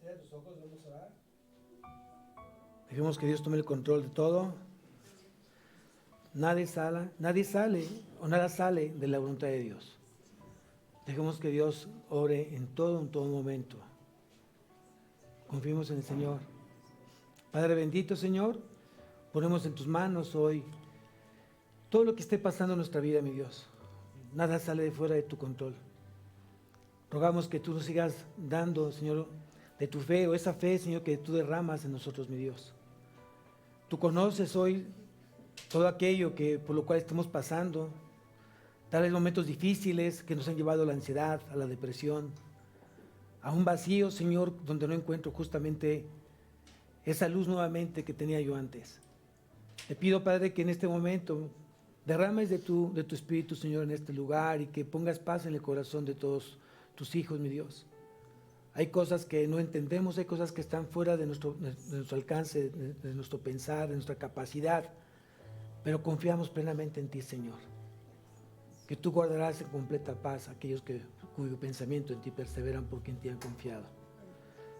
Cierra tus ojos, vamos a orar. Dejemos que Dios tome el control de todo. Nadie sale o nada sale de la voluntad de Dios. Dejemos que Dios ore en todo momento. Confiemos en el Señor. Padre bendito, Señor, ponemos en tus manos hoy todo lo que esté pasando en nuestra vida, mi Dios. Nada sale de fuera de tu control. Rogamos que tú nos sigas dando, Señor, de tu fe, o esa fe, Señor, que tú derramas en nosotros, mi Dios. Tú conoces hoy todo aquello por lo cual estamos pasando, tal vez momentos difíciles que nos han llevado a la ansiedad, a la depresión, a un vacío, Señor, donde no encuentro justamente esa luz nuevamente que tenía yo antes. Te pido, Padre, que en este momento derrames de tu Espíritu, Señor, en este lugar, y que pongas paz en el corazón de todos tus hijos, mi Dios. Hay cosas que no entendemos, hay cosas que están fuera de nuestro alcance, de nuestro pensar, de nuestra capacidad, pero confiamos plenamente en ti, Señor. Que tú guardarás en completa paz a aquellos cuyo pensamiento en ti perseveran, porque en ti han confiado.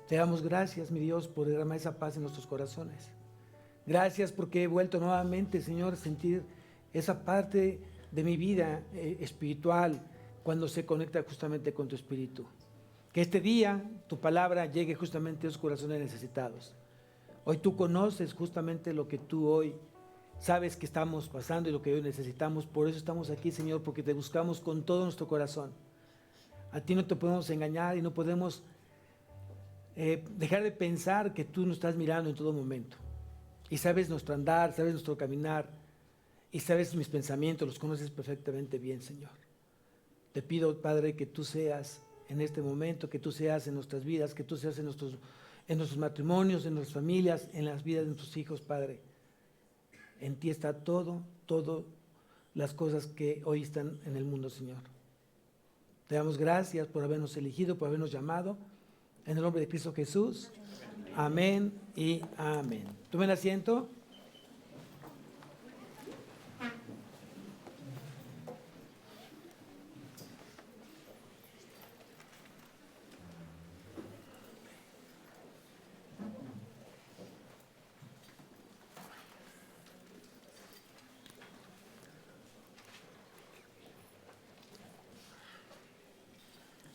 Te damos gracias, mi Dios, por derramar esa paz en nuestros corazones. Gracias porque he vuelto nuevamente, Señor, a sentir esa parte de mi vida espiritual cuando se conecta justamente con tu Espíritu. Que este día tu palabra llegue justamente a los corazones necesitados. Hoy tú conoces justamente lo que tú hoy sabes que estamos pasando y lo que hoy necesitamos. Por eso estamos aquí, Señor, porque te buscamos con todo nuestro corazón. A ti no te podemos engañar y no podemos dejar de pensar que tú nos estás mirando en todo momento. Y sabes nuestro andar, sabes nuestro caminar, y sabes mis pensamientos, los conoces perfectamente bien, Señor. Te pido, Padre, que tú seas en este momento, que tú seas en nuestras vidas, que tú seas en nuestros matrimonios, en nuestras familias, en las vidas de nuestros hijos, Padre. En ti está todo las cosas que hoy están en el mundo, Señor. Te damos gracias por habernos elegido, por habernos llamado. En el nombre de Cristo Jesús. Amén y amén. Tomen asiento.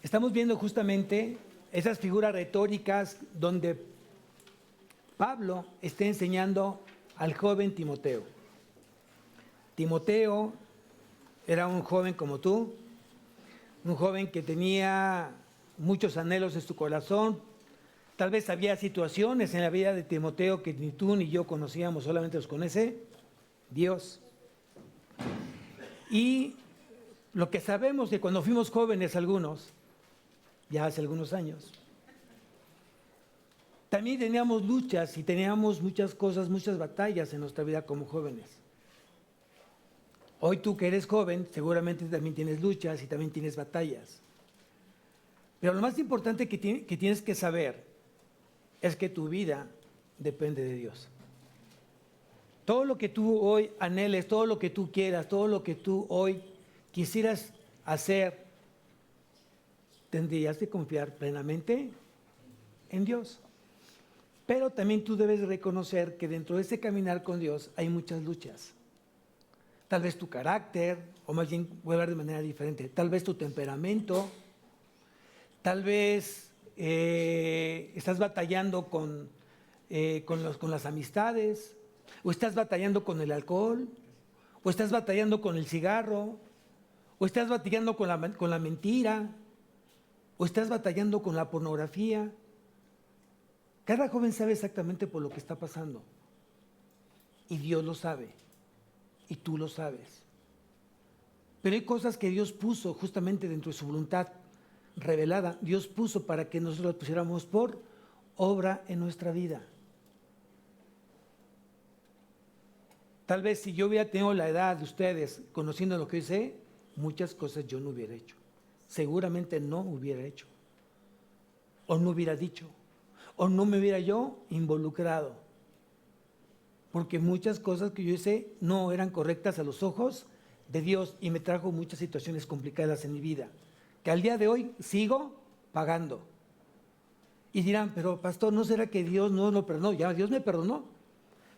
Estamos viendo justamente esas figuras retóricas donde Pablo está enseñando al joven Timoteo. Timoteo era un joven como tú, un joven que tenía muchos anhelos en su corazón. Tal vez había situaciones en la vida de Timoteo que ni tú ni yo conocíamos, solamente los conoce Dios. Y lo que sabemos de cuando fuimos jóvenes algunos, ya hace algunos años, también teníamos luchas y teníamos muchas cosas, muchas batallas en nuestra vida como jóvenes. Hoy tú que eres joven, seguramente también tienes luchas y también tienes batallas. Pero lo más importante que tienes que saber es que tu vida depende de Dios. Todo lo que tú hoy anheles, todo lo que tú quieras, todo lo que tú hoy quisieras hacer, tendrías que confiar plenamente en Dios. Pero también tú debes reconocer que dentro de ese caminar con Dios hay muchas luchas. Tal vez tu carácter, o más bien voy a hablar de manera diferente, tal vez tu temperamento, tal vez estás batallando con las amistades, o estás batallando con el alcohol, o estás batallando con el cigarro, o estás batallando con la mentira, o estás batallando con la pornografía. Cada joven sabe exactamente por lo que está pasando. Y Dios lo sabe. Y tú lo sabes. Pero hay cosas que Dios puso justamente dentro de su voluntad revelada. Dios puso para que nosotros las pusiéramos por obra en nuestra vida. Tal vez si yo hubiera tenido la edad de ustedes, conociendo lo que hoy sé, muchas cosas yo no hubiera hecho. Seguramente no hubiera hecho. O no hubiera dicho. O no me hubiera yo involucrado. Porque muchas cosas que yo hice no eran correctas a los ojos de Dios y me trajo muchas situaciones complicadas en mi vida, que al día de hoy sigo pagando. Y dirán, pero pastor, ¿no será que Dios no lo perdonó? Ya Dios me perdonó,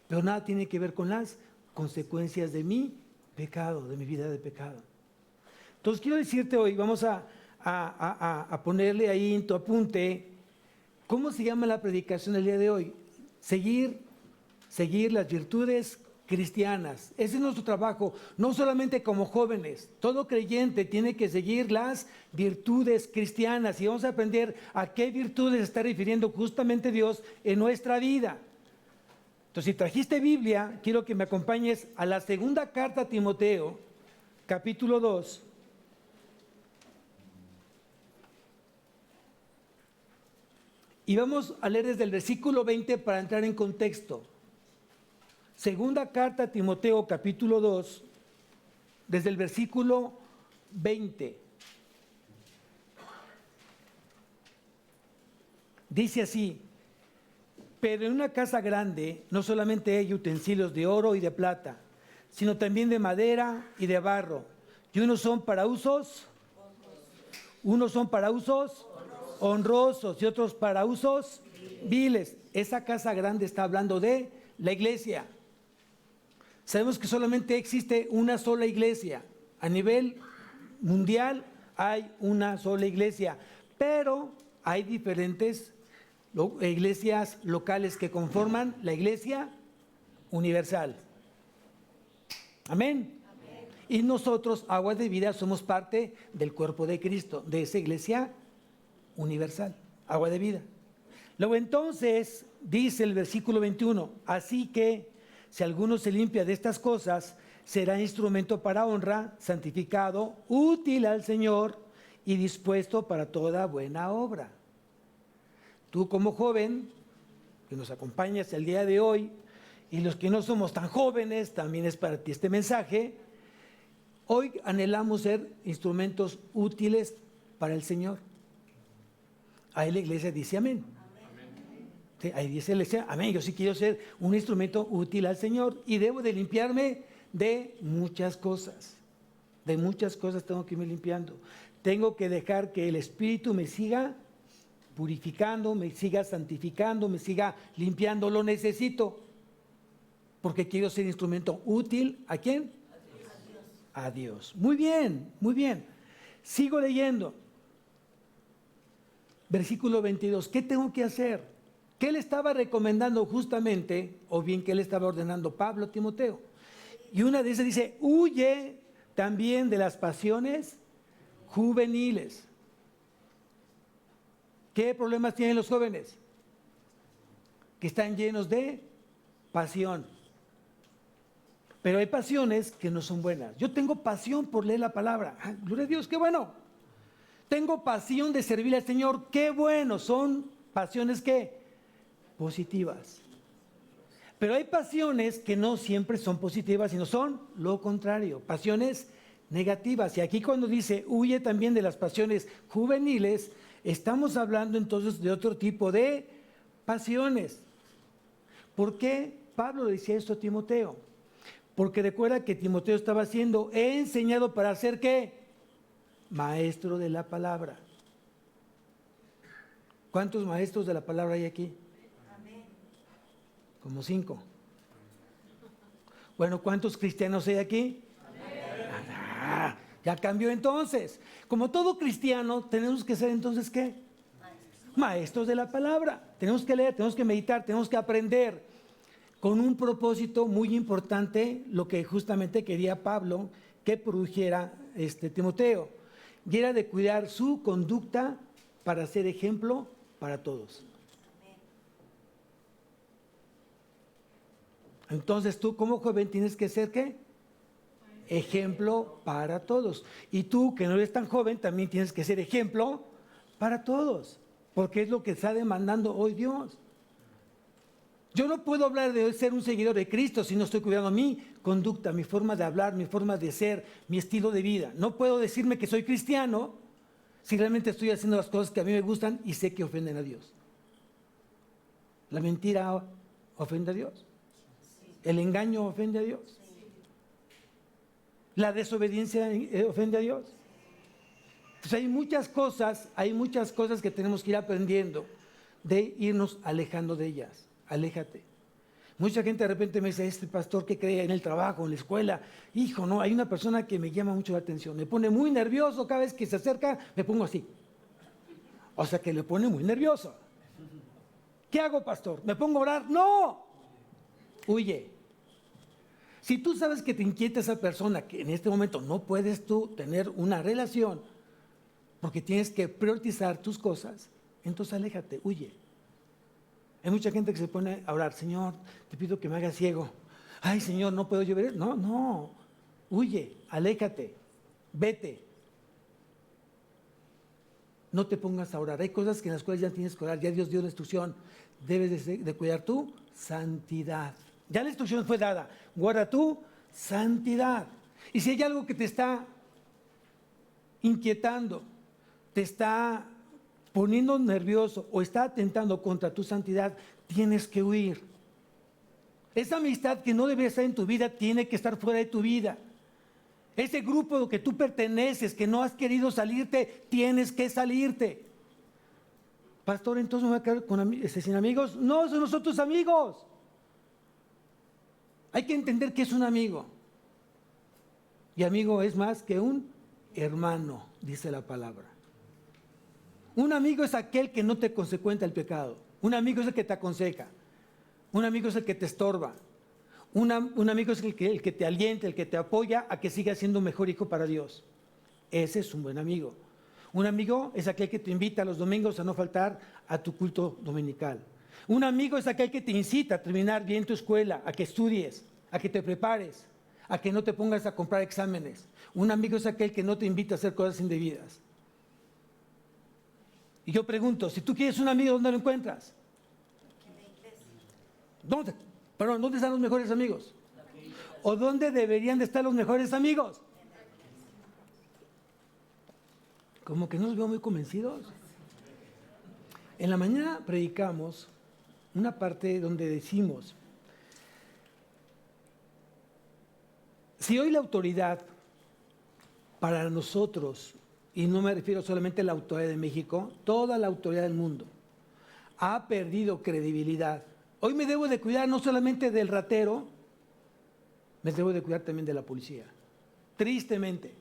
pero nada tiene que ver con las consecuencias de mi pecado, de mi vida de pecado. Entonces quiero decirte hoy, vamos a ponerle ahí en tu apunte, ¿cómo se llama la predicación del día de hoy? Seguir las virtudes cristianas. Ese es nuestro trabajo, no solamente como jóvenes. Todo creyente tiene que seguir las virtudes cristianas y vamos a aprender a qué virtudes se está refiriendo justamente Dios en nuestra vida. Entonces, si trajiste Biblia, quiero que me acompañes a la segunda carta a Timoteo, capítulo 2. Y vamos a leer desde el versículo 20 para entrar en contexto. Segunda carta a Timoteo, capítulo 2, desde el versículo 20. Dice así: pero en una casa grande no solamente hay utensilios de oro y de plata, sino también de madera y de barro. Y unos son para usos honrosos y otros para usos viles. Esa casa grande está hablando de la iglesia. Sabemos que solamente existe una sola iglesia. A nivel mundial hay una sola iglesia, pero hay diferentes iglesias locales que conforman la iglesia universal. Amén. Y nosotros, Agua de Vida, somos parte del cuerpo de Cristo, de esa iglesia universal, Agua de Vida. Luego entonces dice el versículo 21, así que si alguno se limpia de estas cosas, será instrumento para honra, santificado, útil al Señor y dispuesto para toda buena obra. Tú como joven, que nos acompañas el día de hoy, y los que no somos tan jóvenes, también es para ti este mensaje. Hoy anhelamos ser instrumentos útiles para el Señor. Ahí la iglesia dice amén. Sí, ahí dice la iglesia amén. Yo sí quiero ser un instrumento útil al Señor y debo de limpiarme de muchas cosas. De muchas cosas tengo que irme limpiando. Tengo que dejar que el Espíritu me siga purificando, me siga santificando, me siga limpiando. Lo necesito porque quiero ser instrumento útil. ¿A quién? A Dios. Muy bien, muy bien. Sigo leyendo. Versículo 22. ¿Qué tengo que hacer? ¿Qué le estaba recomendando justamente, o bien qué le estaba ordenando Pablo a Timoteo? Y una de esas dice, huye también de las pasiones juveniles. ¿Qué problemas tienen los jóvenes? Que están llenos de pasión. Pero hay pasiones que no son buenas. Yo tengo pasión por leer la palabra. ¡Ay, gloria a Dios, qué bueno! Tengo pasión de servir al Señor. ¡Qué bueno! Son pasiones ¿qué? Positivas. Pero hay pasiones que no siempre son positivas, sino son lo contrario. Pasiones negativas. Y aquí cuando dice, huye también de las pasiones juveniles, estamos hablando entonces de otro tipo de pasiones. ¿Por qué Pablo decía esto a Timoteo? Porque recuerda que Timoteo estaba siendo enseñado para ser ¿qué? Maestro de la palabra. ¿Cuántos maestros de la palabra hay aquí? Como 5. Bueno, ¿cuántos cristianos hay aquí? Ah, ya cambió entonces. Como todo cristiano, tenemos que ser entonces ¿qué? Maestros de la palabra. Tenemos que leer, tenemos que meditar, tenemos que aprender. Con un propósito muy importante, lo que justamente quería Pablo que produjera Timoteo, y era de cuidar su conducta para ser ejemplo para todos. Entonces tú como joven tienes que ser ¿qué? Ejemplo para todos. Y tú que no eres tan joven también tienes que ser ejemplo para todos, porque es lo que está demandando hoy Dios. Yo no puedo hablar de ser un seguidor de Cristo si no estoy cuidando mi conducta, mi forma de hablar, mi forma de ser, mi estilo de vida. No puedo decirme que soy cristiano si realmente estoy haciendo las cosas que a mí me gustan y sé que ofenden a Dios. La mentira ofende a Dios. El engaño ofende a Dios. La desobediencia ofende a Dios. Entonces hay muchas cosas que tenemos que ir aprendiendo de irnos alejando de ellas. Aléjate. Mucha gente de repente me dice, este pastor que cree en el trabajo, en la escuela, hijo, no, hay una persona que me llama mucho la atención, me pone muy nervioso, cada vez que se acerca me pongo así. O sea que le pone muy nervioso. ¿Qué hago, pastor? ¿Me pongo a orar? ¡No! Huye. Si tú sabes que te inquieta esa persona, que en este momento no puedes tú tener una relación, porque tienes que priorizar tus cosas, entonces aléjate, huye. Hay mucha gente que se pone a orar, Señor, te pido que me hagas ciego. Ay, Señor, no puedo llover. No, no, huye, aléjate, vete. No te pongas a orar. Hay cosas que en las cuales ya tienes que orar, ya Dios dio la instrucción. Debes de cuidar tu santidad. Ya la instrucción fue dada, guarda tu santidad. Y si hay algo que te está inquietando, te está poniendo nervioso o está atentando contra tu santidad, tienes que huir. Esa amistad que no debe estar en tu vida tiene que estar fuera de tu vida. Ese grupo que tú perteneces, que no has querido salirte, tienes que salirte. Pastor, entonces me voy a quedar sin amigos. No, son nosotros amigos. Hay que entender que es un amigo. Y amigo es más que un hermano, dice la palabra. Un amigo es aquel que no te consecuenta el pecado. Un amigo es el que te aconseja. Un amigo es el que te estorba. Un amigo es el que te alienta, el que te apoya a que sigas siendo un mejor hijo para Dios. Ese es un buen amigo. Un amigo es aquel que te invita los domingos a no faltar a tu culto dominical. Un amigo es aquel que te incita a terminar bien tu escuela, a que estudies, a que te prepares, a que no te pongas a comprar exámenes. Un amigo es aquel que no te invita a hacer cosas indebidas. Y yo pregunto, si tú quieres un amigo, ¿dónde lo encuentras? ¿Dónde? Perdón, ¿dónde están los mejores amigos? ¿O dónde deberían de estar los mejores amigos? Como que no los veo muy convencidos. En la mañana predicamos una parte donde decimos, si hoy la autoridad para nosotros, y no me refiero solamente a la autoridad de México, toda la autoridad del mundo ha perdido credibilidad. Hoy me debo de cuidar no solamente del ratero, me debo de cuidar también de la policía. Tristemente,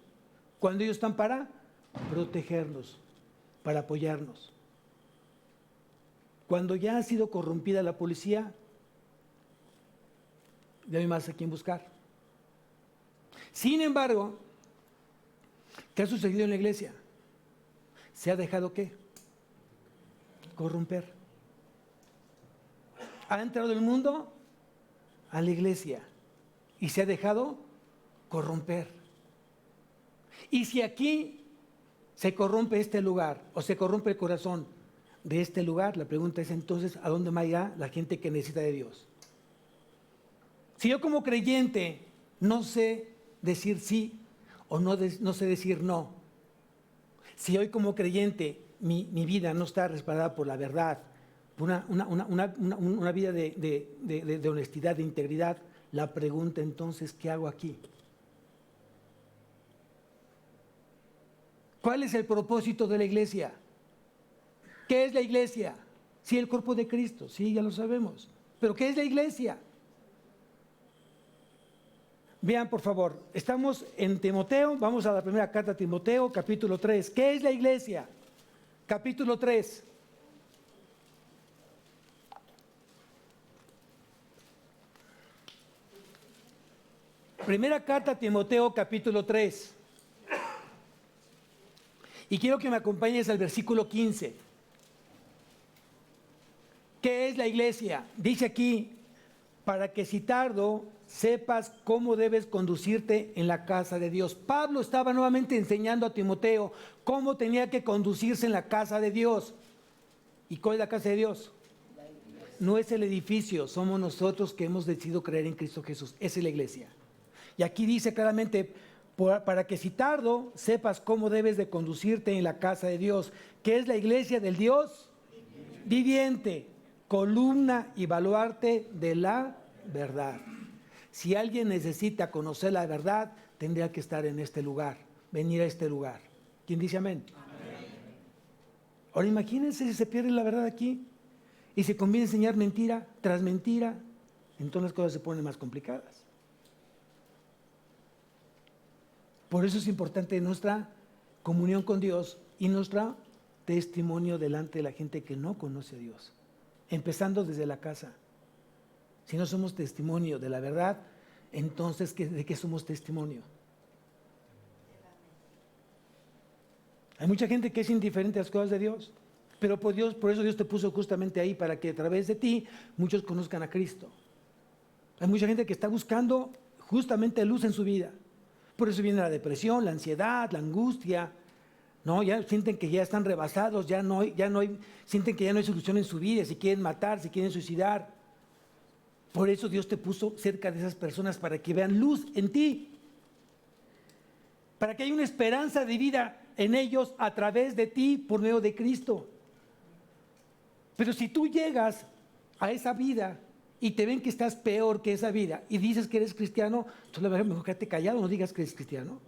cuando ellos están para protegernos, para apoyarnos. Cuando ya ha sido corrompida la policía, ya no hay más a quién buscar. Sin embargo, ¿qué ha sucedido en la iglesia? ¿Se ha dejado qué? Corromper. Ha entrado el mundo a la iglesia y se ha dejado corromper. Y si aquí se corrompe este lugar o se corrompe el corazón de este lugar, la pregunta es entonces, ¿a dónde va a ir la gente que necesita de Dios? Si yo como creyente no sé decir sí o no sé decir no, si hoy como creyente mi vida no está respaldada por la verdad, por una vida de honestidad, de integridad, la pregunta entonces, ¿qué hago aquí? ¿Cuál es el propósito de la iglesia? ¿Qué es la iglesia? Sí, el cuerpo de Cristo, sí, ya lo sabemos. ¿Pero qué es la iglesia? Vean, por favor, estamos en Timoteo, vamos a la primera carta a Timoteo, capítulo 3. ¿Qué es la iglesia? Capítulo 3. Primera carta a Timoteo, capítulo 3. Y quiero que me acompañes al versículo 15. ¿Qué es la iglesia? Dice aquí, para que si tardo sepas cómo debes conducirte en la casa de Dios. Pablo estaba nuevamente enseñando a Timoteo cómo tenía que conducirse en la casa de Dios. ¿Y cuál es la casa de Dios? No es el edificio, somos nosotros que hemos decidido creer en Cristo Jesús. Esa es la iglesia. Y aquí dice claramente, para que si tardo sepas cómo debes de conducirte en la casa de Dios, que es la iglesia del Dios viviente, columna y baluarte de la verdad. Si alguien necesita conocer la verdad, tendría que estar en este lugar, venir a este lugar. ¿Quién dice amén? Amén. Ahora imagínense si se pierde la verdad aquí. y se comienza a enseñar mentira tras mentira, entonces las cosas se ponen más complicadas. Por eso es importante nuestra comunión con Dios y nuestro testimonio delante de la gente que no conoce a Dios, empezando desde la casa. Si no somos testimonio de la verdad, entonces ¿de qué somos testimonio? Hay mucha gente que es indiferente a las cosas de Dios, pero por eso Dios te puso justamente ahí, para que a través de ti muchos conozcan a Cristo. Hay mucha gente que está buscando justamente luz en su vida. Por eso viene la depresión, la ansiedad, la angustia, ¿no? Ya sienten que ya están rebasados, sienten que ya no hay solución en su vida, si quieren matar, si quieren suicidar. Por eso Dios te puso cerca de esas personas, para que vean luz en ti, para que haya una esperanza de vida en ellos a través de ti, por medio de Cristo. Pero si tú llegas a esa vida y te ven que estás peor que esa vida y dices que eres cristiano, entonces la verdad, mejor quédate callado, no digas que eres cristiano.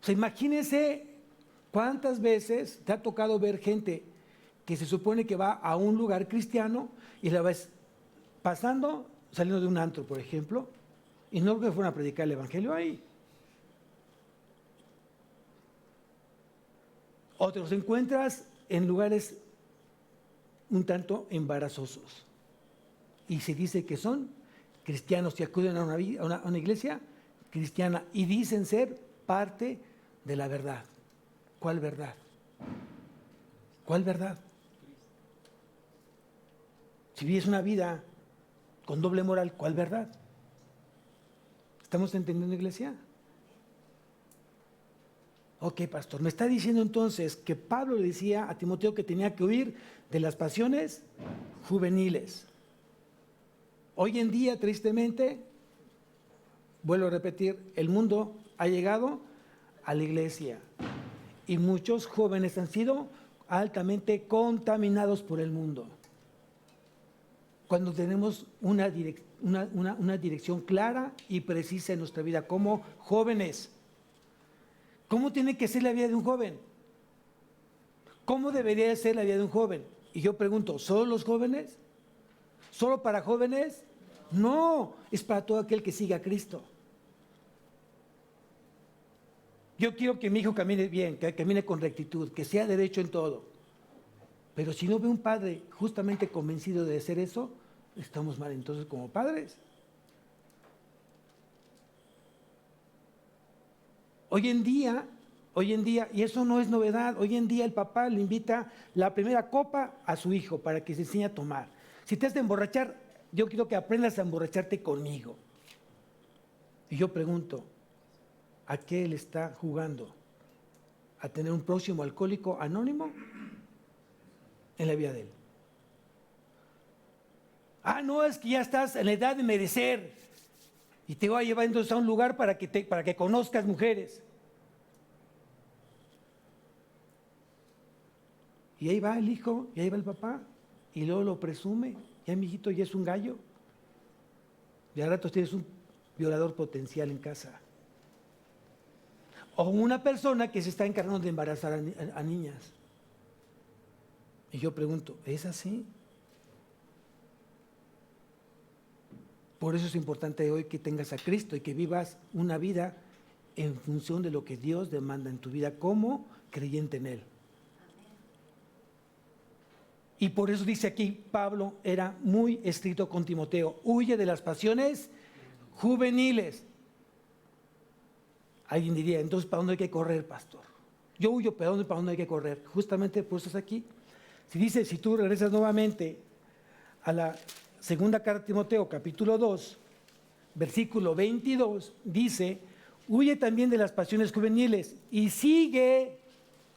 O sea, imagínense cuántas veces te ha tocado ver gente que se supone que va a un lugar cristiano y la ves pasando, saliendo de un antro, por ejemplo, y no que fueron a predicar el evangelio ahí. Otros encuentras en lugares un tanto embarazosos y se dice que son cristianos y acuden a una iglesia cristiana y dicen ser parte de la verdad. ¿Cuál verdad? ¿Cuál verdad? Si vives una vida con doble moral, ¿cuál verdad? ¿Estamos entendiendo, iglesia? Ok, pastor, me está diciendo entonces que Pablo le decía a Timoteo que tenía que huir de las pasiones juveniles. Hoy en día, tristemente, vuelvo a repetir, el mundo ha llegado a la iglesia y muchos jóvenes han sido altamente contaminados por el mundo. Cuando tenemos una dirección clara y precisa en nuestra vida como jóvenes. ¿Cómo tiene que ser la vida de un joven? ¿Cómo debería ser la vida de un joven? Y yo pregunto, ¿solo los jóvenes? ¿Solo para jóvenes? No, es para todo aquel que siga a Cristo. Yo quiero que mi hijo camine bien, que camine con rectitud, que sea derecho en todo. Pero si no ve un padre justamente convencido de hacer eso, estamos mal entonces como padres. Hoy en día, y eso no es novedad, hoy en día el papá le invita la primera copa a su hijo para que se enseñe a tomar. Si te has de emborrachar, yo quiero que aprendas a emborracharte conmigo. Y yo pregunto, ¿a qué él está jugando? ¿A tener un próximo alcohólico anónimo en la vida de él? Ah, no, es que ya estás en la edad de merecer y te voy a llevar entonces a un lugar para que conozcas mujeres. Y ahí va el hijo, y ahí va el papá, y luego lo presume. Ya mi hijito ya es un gallo. Y al rato tienes un violador potencial en casa. O una persona que se está encargando de embarazar a niñas. Y yo pregunto, ¿es así? Por eso es importante hoy que tengas a Cristo y que vivas una vida en función de lo que Dios demanda en tu vida como creyente en Él. Y por eso dice aquí, Pablo era muy estricto con Timoteo, huye de las pasiones juveniles. Alguien diría, entonces, ¿para dónde hay que correr, pastor? Yo huyo, ¿para dónde hay que correr? Justamente por eso estás aquí. Si tú regresas nuevamente a la segunda carta de Timoteo, capítulo 2, versículo 22, dice, huye también de las pasiones juveniles y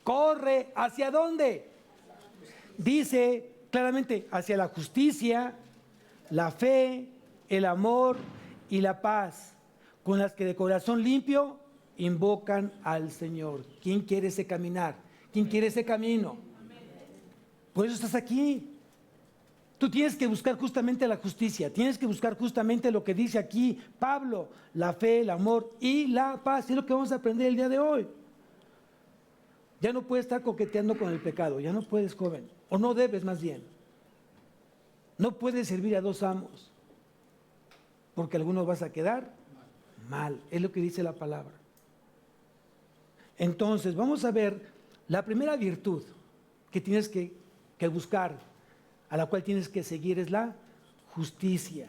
corre, ¿hacia dónde? Dice claramente, hacia la justicia, la fe, el amor y la paz, con las que de corazón limpio invocan al Señor. ¿Quién quiere ese caminar? ¿Quién quiere ese camino? Por eso estás aquí. Tú tienes que buscar justamente la justicia, tienes que buscar justamente lo que dice aquí Pablo, la fe, el amor y la paz. Es lo que vamos a aprender el día de hoy. Ya no puedes estar coqueteando con el pecado, ya no puedes, joven, o no debes más bien. No puedes servir a dos amos, porque alguno vas a quedar mal, es lo que dice la palabra. Entonces, vamos a ver la primera virtud que tienes que buscar, a la cual tienes que seguir, es la justicia.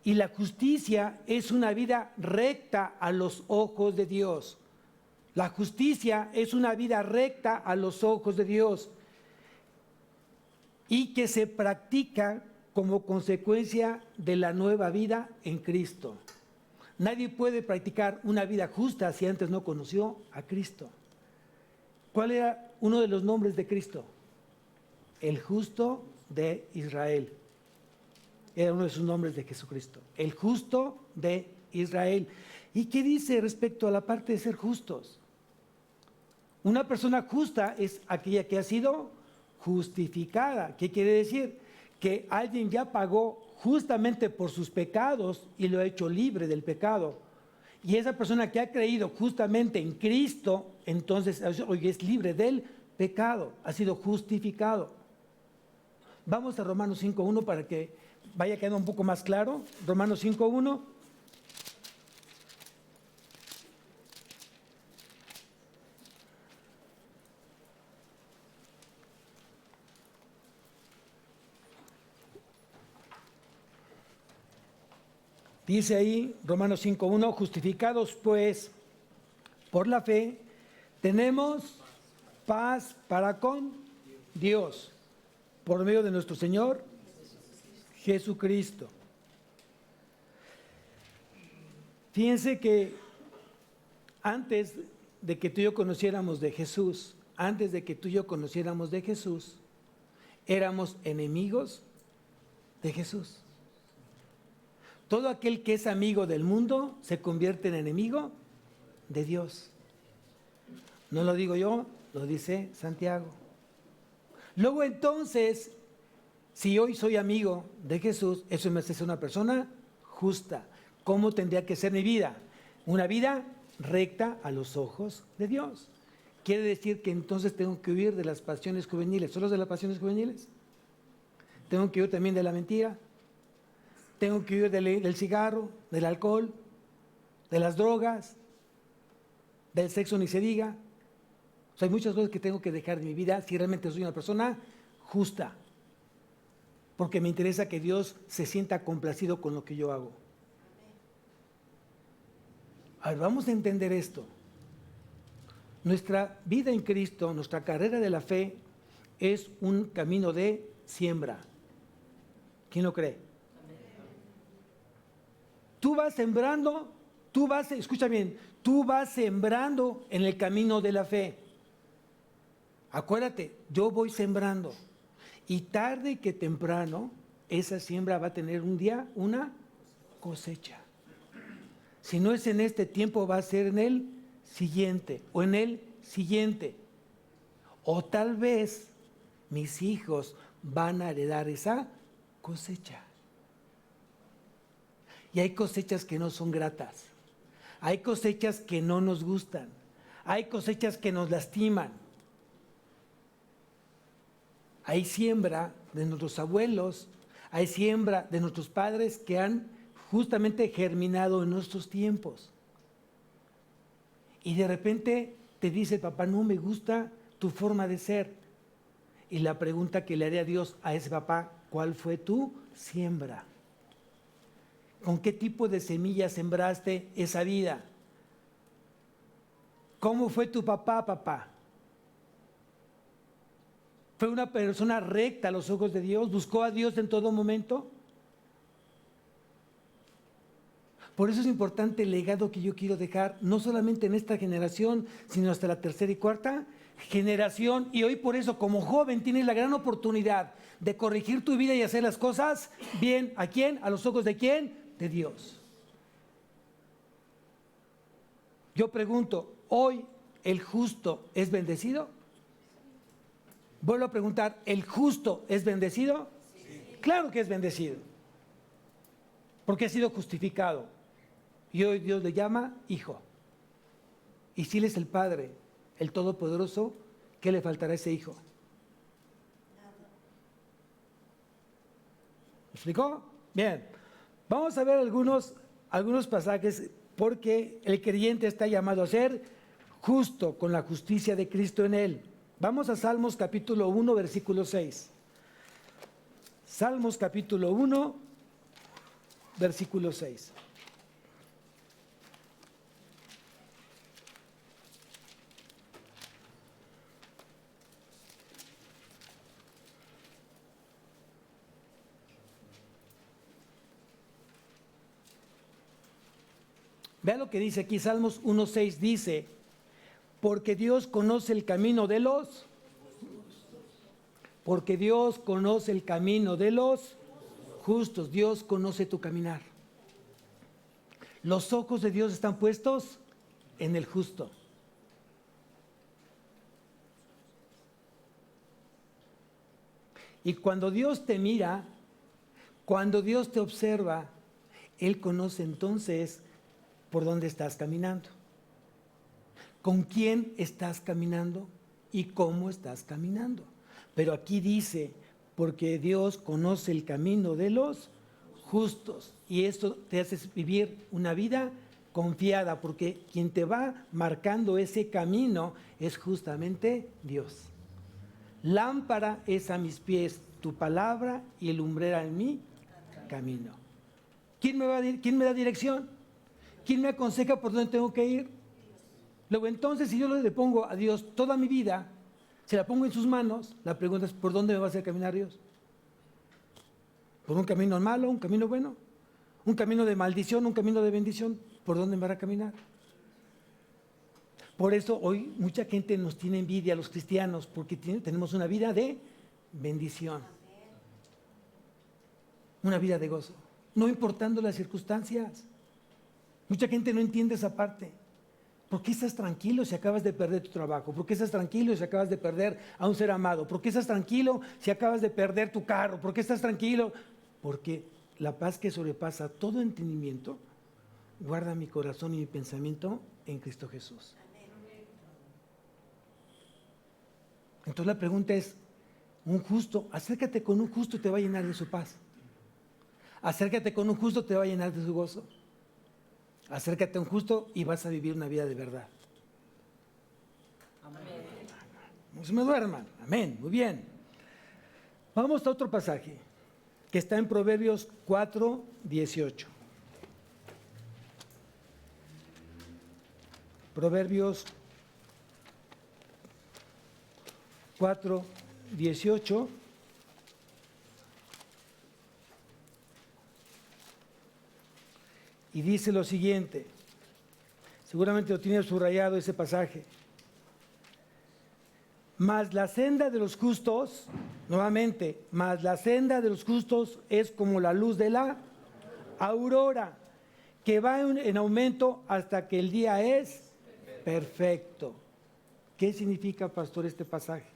Y la justicia es una vida recta a los ojos de Dios. La justicia es una vida recta a los ojos de Dios y que se practica como consecuencia de la nueva vida en Cristo. Nadie puede practicar una vida justa si antes no conoció a Cristo. ¿Cuál era uno de los nombres de Cristo? El justo de Israel. Era uno de sus nombres de Jesucristo. El justo de Israel. ¿Y qué dice respecto a la parte de ser justos? Una persona justa es aquella que ha sido justificada. ¿Qué quiere decir? Que alguien ya pagó justamente por sus pecados y lo ha hecho libre del pecado. Y esa persona que ha creído justamente en Cristo, entonces hoy es libre del pecado, ha sido justificado. Vamos a Romanos 5.1 para que vaya quedando un poco más claro. Romanos 5.1. Dice ahí, Romanos 5.1, justificados pues por la fe, tenemos paz para con Dios, por medio de nuestro Señor Jesucristo. Fíjense que antes de que tú y yo conociéramos de Jesús, éramos enemigos de Jesús. Todo aquel que es amigo del mundo se convierte en enemigo de Dios. No lo digo yo, lo dice Santiago. Luego entonces, si hoy soy amigo de Jesús, eso me hace una persona justa. ¿Cómo tendría que ser mi vida? Una vida recta a los ojos de Dios. Quiere decir que entonces tengo que huir de las pasiones juveniles. ¿Solo de las pasiones juveniles? Tengo que huir también de la mentira. Tengo que huir del cigarro, del alcohol, de las drogas, del sexo ni se diga. O sea, hay muchas cosas que tengo que dejar de mi vida si realmente soy una persona justa. Porque me interesa que Dios se sienta complacido con lo que yo hago. A ver, vamos a entender esto. Nuestra vida en Cristo, nuestra carrera de la fe, es un camino de siembra. ¿Quién lo cree? Tú vas sembrando, escucha bien, tú vas sembrando en el camino de la fe. Acuérdate, yo voy sembrando. Y tarde que temprano, esa siembra va a tener un día una cosecha. Si no es en este tiempo, va a ser en el siguiente o en el siguiente. O tal vez mis hijos van a heredar esa cosecha. Y hay cosechas que no son gratas. Hay cosechas que no nos gustan. Hay cosechas que nos lastiman. Hay siembra de nuestros abuelos, hay siembra de nuestros padres que han justamente germinado en nuestros tiempos. Y de repente te dice el papá, no me gusta tu forma de ser. Y la pregunta que le haré a Dios a ese papá, ¿cuál fue tu siembra? ¿Con qué tipo de semilla sembraste esa vida? ¿Cómo fue tu papá? ¿Fue una persona recta a los ojos de Dios? ¿Buscó a Dios en todo momento? Por eso es importante el legado que yo quiero dejar, no solamente en esta generación, sino hasta la tercera y cuarta generación. Y hoy por eso, como joven, tienes la gran oportunidad de corregir tu vida y hacer las cosas bien. ¿A quién? ¿A los ojos de quién? De Dios. Yo pregunto, ¿hoy el justo es bendecido? Vuelvo a preguntar, ¿el justo es bendecido? Sí. Claro que es bendecido, porque ha sido justificado. Y hoy Dios le llama hijo. Y si Él es el Padre el Todopoderoso, ¿qué le faltará a ese hijo? ¿Me explicó? Bien, vamos a ver algunos pasajes porque el creyente está llamado a ser justo con la justicia de Cristo en él. Vamos a Salmos capítulo 1, versículo 6. Salmos capítulo 1, versículo 6. Vea lo que dice aquí, Salmos 1:6 dice, porque Dios conoce el camino de los, porque Dios conoce el camino de los justos, Dios conoce tu caminar. Los ojos de Dios están puestos en el justo. Y cuando Dios te mira, cuando Dios te observa, Él conoce entonces por dónde estás caminando, con quién estás caminando y cómo estás caminando. Pero aquí dice, porque Dios conoce el camino de los justos, y esto te hace vivir una vida confiada, porque quien te va marcando ese camino es justamente Dios. Lámpara es a mis pies tu palabra y lumbrera en mi camino. ¿Quién me da dirección? ¿Quién me aconseja por dónde tengo que ir? Luego entonces, si yo le pongo a Dios toda mi vida, se la pongo en sus manos, la pregunta es, ¿por dónde me va a hacer caminar Dios? ¿Por un camino malo, un camino bueno? ¿Un camino de maldición, un camino de bendición? ¿Por dónde me va a caminar? Por eso hoy mucha gente nos tiene envidia a los cristianos, porque tenemos una vida de bendición. Una vida de gozo, no importando las circunstancias. Mucha gente no entiende esa parte. ¿Por qué estás tranquilo si acabas de perder tu trabajo? ¿Por qué estás tranquilo si acabas de perder a un ser amado? ¿Por qué estás tranquilo si acabas de perder tu carro? ¿Por qué estás tranquilo? Porque la paz que sobrepasa todo entendimiento guarda mi corazón y mi pensamiento en Cristo Jesús. Entonces la pregunta es, un justo, acércate con un justo y te va a llenar de su paz. Acércate con un justo, te va a llenar de su gozo. Acércate a un justo y vas a vivir una vida de verdad. Amén. No se me duerman. Amén. Muy bien. Vamos a otro pasaje que está en Proverbios 4:18. Proverbios 4:18. Y dice lo siguiente, seguramente lo tiene subrayado ese pasaje. Mas la senda de los justos, nuevamente, mas la senda de los justos es como la luz de la aurora, que va en aumento hasta que el día es perfecto. ¿Qué significa, pastor, este pasaje?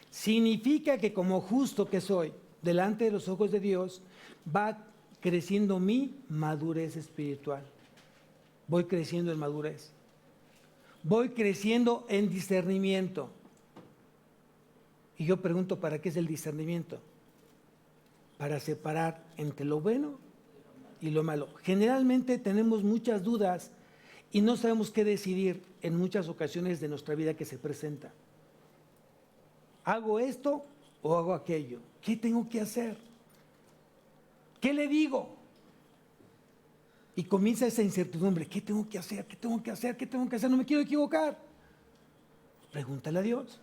Significa que como justo que soy, delante de los ojos de Dios, va creciendo mi madurez espiritual. Voy creciendo en madurez. Voy creciendo en discernimiento. Y yo pregunto, ¿para qué es el discernimiento? Para separar entre lo bueno y lo malo. Generalmente tenemos muchas dudas y no sabemos qué decidir en muchas ocasiones de nuestra vida que se presenta. ¿Hago esto o hago aquello? ¿Qué tengo que hacer? ¿Qué le digo? Y comienza esa incertidumbre. ¿Qué tengo que hacer? ¿Qué tengo que hacer? ¿Qué tengo que hacer? No me quiero equivocar. Pregúntale a Dios.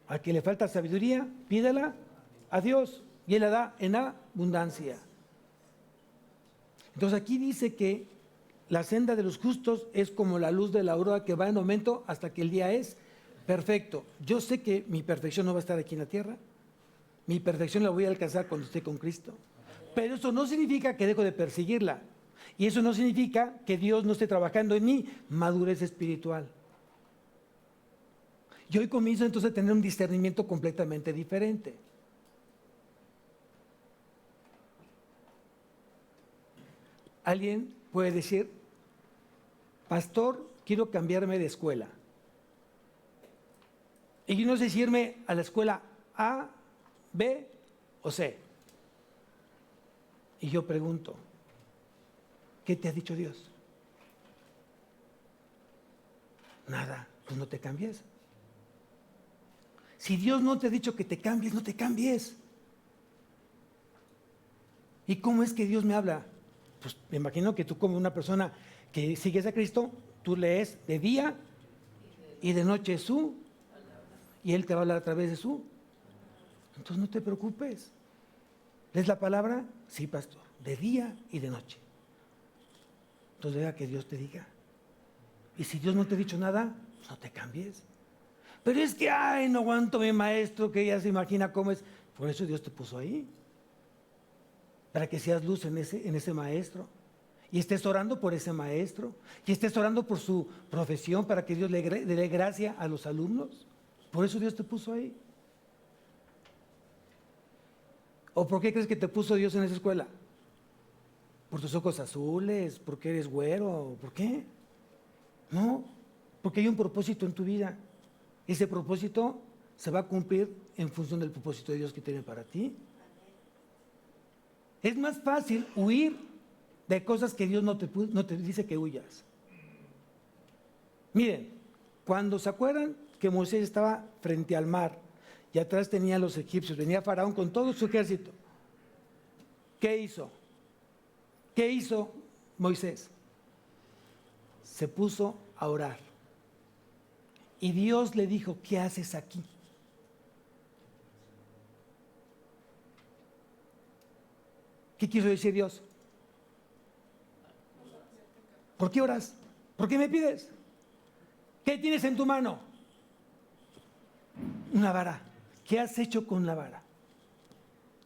Al que le falta sabiduría, pídela a Dios y Él la da en abundancia. Entonces aquí dice que la senda de los justos es como la luz de la aurora que va en aumento hasta que el día es perfecto. Yo sé que mi perfección no va a estar aquí en la tierra. Mi perfección la voy a alcanzar cuando esté con Cristo. Pero eso no significa que dejo de perseguirla. Y eso no significa que Dios no esté trabajando en mi madurez espiritual. Y hoy comienzo entonces a tener un discernimiento completamente diferente. Alguien puede decir, pastor, quiero cambiarme de escuela. Y yo no sé si irme a la escuela A, B o C. Y yo pregunto, ¿qué te ha dicho Dios? Nada, pues no te cambies. Si Dios no te ha dicho que te cambies, no te cambies. ¿Y cómo es que Dios me habla? Pues me imagino que tú, como una persona que sigues a Cristo, tú lees de día y de noche su, y Él te va a hablar a través de su. Entonces no te preocupes. ¿Lees la palabra? Sí, pastor, de día y de noche. Entonces deja que Dios te diga. Y si Dios no te ha dicho nada, pues no te cambies. Pero es que, ay, no aguanto mi maestro, que ya se imagina cómo es. Por eso Dios te puso ahí. Para que seas luz en ese maestro. Y estés orando por ese maestro. Y estés orando por su profesión, para que Dios le dé gracia a los alumnos. Por eso Dios te puso ahí. ¿O por qué crees que te puso Dios en esa escuela? ¿Por tus ojos azules? ¿Porque eres güero? ¿Por qué? No, porque hay un propósito en tu vida. Ese propósito se va a cumplir en función del propósito de Dios que tiene para ti. Es más fácil huir de cosas que Dios no te dice que huyas. Miren, cuando se acuerdan que Moisés estaba frente al mar y atrás tenía a los egipcios, venía Faraón con todo su ejército. ¿Qué hizo? ¿Qué hizo Moisés? Se puso a orar. Y Dios le dijo, ¿qué haces aquí? ¿Qué quiso decir Dios? ¿Por qué oras? ¿Por qué me pides? ¿Qué tienes en tu mano? Una vara. ¿Qué has hecho con la vara?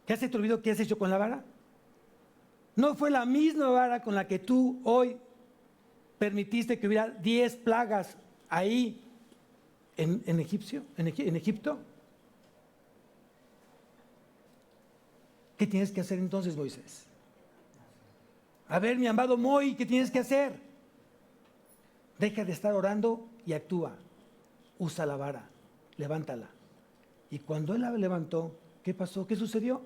¿Ya se te olvidó qué has hecho con la vara? ¿No fue la misma vara con la que tú hoy permitiste que hubiera 10 plagas ahí en Egipto? ¿Qué tienes que hacer entonces, Moisés? A ver, mi amado Moy, ¿qué tienes que hacer? Deja de estar orando y actúa. Usa la vara, levántala. Y cuando él la levantó, ¿qué pasó? ¿Qué sucedió?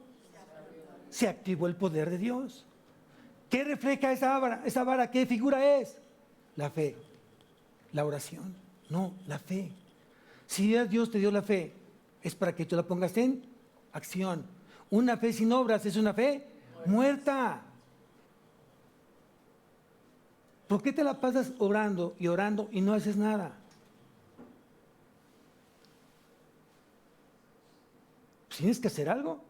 Se activó el poder de Dios. ¿Qué refleja esa vara? ¿Esa vara qué figura es? La fe, la oración. No, la fe. Si Dios te dio la fe, es para que tú la pongas en acción. Una fe sin obras es una fe muerta. ¿Por qué te la pasas orando y no haces nada? Pues tienes que hacer algo.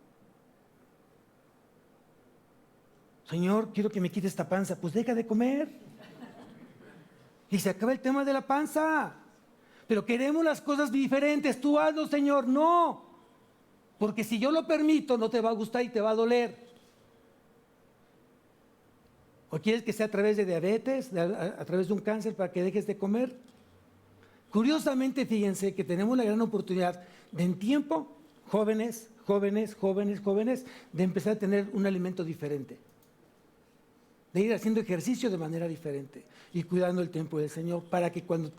Señor, quiero que me quites esta panza. Pues deja de comer. Y se acaba el tema de la panza. Pero queremos las cosas diferentes. Tú hazlo, Señor. No. Porque si yo lo permito, no te va a gustar y te va a doler. ¿O quieres que sea a través de diabetes, a través de un cáncer, para que dejes de comer? Curiosamente, fíjense que tenemos la gran oportunidad de en tiempo, jóvenes, de empezar a tener un alimento diferente. De ir haciendo ejercicio de manera diferente y cuidando el tiempo del Señor, para que cuando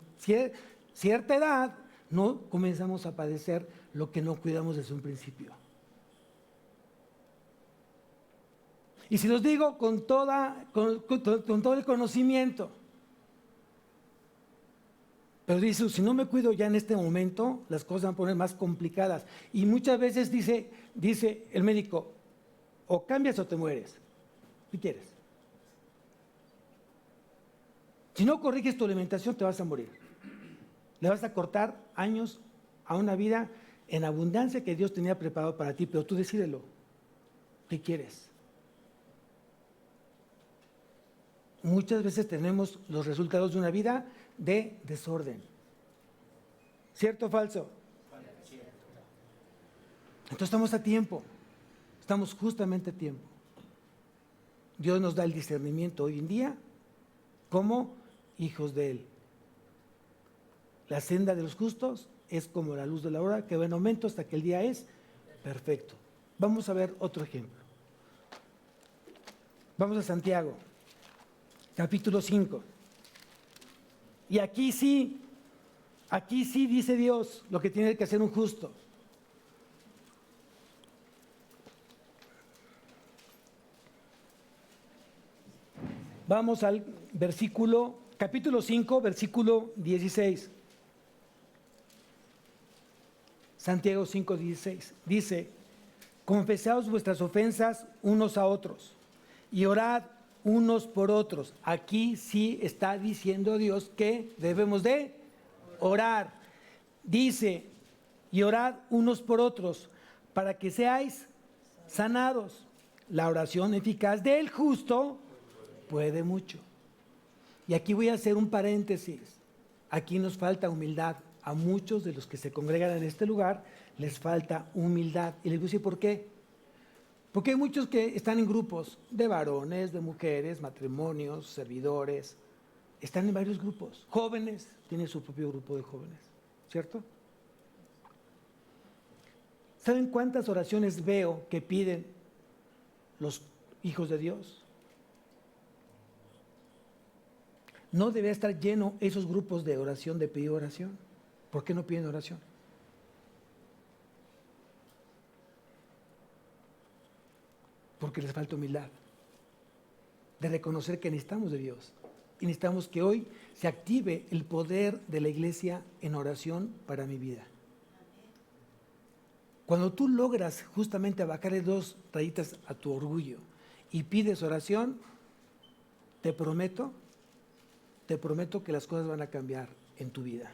cierta edad no comenzamos a padecer lo que no cuidamos desde un principio. Y si los digo con todo el conocimiento, pero dice, si no me cuido ya en este momento, las cosas van a poner más complicadas. Y muchas veces dice el médico, o cambias o te mueres. ¿Qué quieres? Si no corriges tu alimentación, te vas a morir. Le vas a cortar años a una vida en abundancia que Dios tenía preparado para ti, pero tú decídelo. ¿Qué quieres? Muchas veces tenemos los resultados de una vida de desorden. ¿Cierto o falso? Entonces estamos a tiempo. Estamos justamente a tiempo. Dios nos da el discernimiento hoy en día como hijos de Él. La senda de los justos es como la luz de la aurora que va en aumento hasta que el día es perfecto. Vamos a ver otro ejemplo. Vamos a Santiago, capítulo 5. Y aquí sí dice Dios lo que tiene que hacer un justo. Vamos al capítulo 5, versículo 16. Santiago 5, 16. Dice: confesaos vuestras ofensas unos a otros y orad unos por otros. Aquí sí está diciendo Dios que debemos de orar. Dice: y orad unos por otros para que seáis sanados. La oración eficaz del justo puede mucho. Y aquí voy a hacer un paréntesis. Aquí nos falta humildad. A muchos de los que se congregan en este lugar les falta humildad. Y les voy a decir por qué. Porque hay muchos que están en grupos de varones, de mujeres, matrimonios, servidores. Están en varios grupos. Jóvenes, tienen su propio grupo de jóvenes, ¿cierto? ¿Saben cuántas oraciones veo que piden los hijos de Dios? No debe estar lleno esos grupos de oración, de pedir oración. ¿Por qué no piden oración? Porque les falta humildad, de reconocer que necesitamos de Dios y necesitamos que hoy se active el poder de la iglesia en oración para mi vida. Cuando tú logras justamente bajarle 2 rayitas a tu orgullo y pides oración, te prometo que las cosas van a cambiar en tu vida.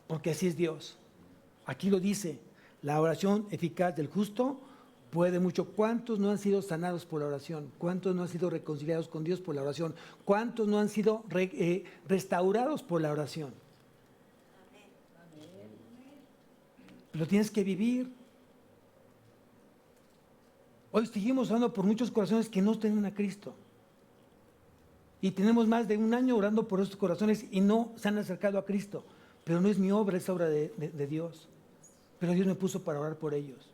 Porque así es Dios. Aquí lo dice: la oración eficaz del justo puede mucho. ¿Cuántos no han sido sanados por la oración? ¿Cuántos no han sido reconciliados con Dios por la oración? ¿Cuántos no han sido restaurados por la oración? Lo tienes que vivir. Hoy seguimos orando por muchos corazones que no tienen a Cristo. Y tenemos más de 1 año orando por estos corazones y no se han acercado a Cristo. Pero no es mi obra, es obra de Dios. Pero Dios me puso para orar por ellos.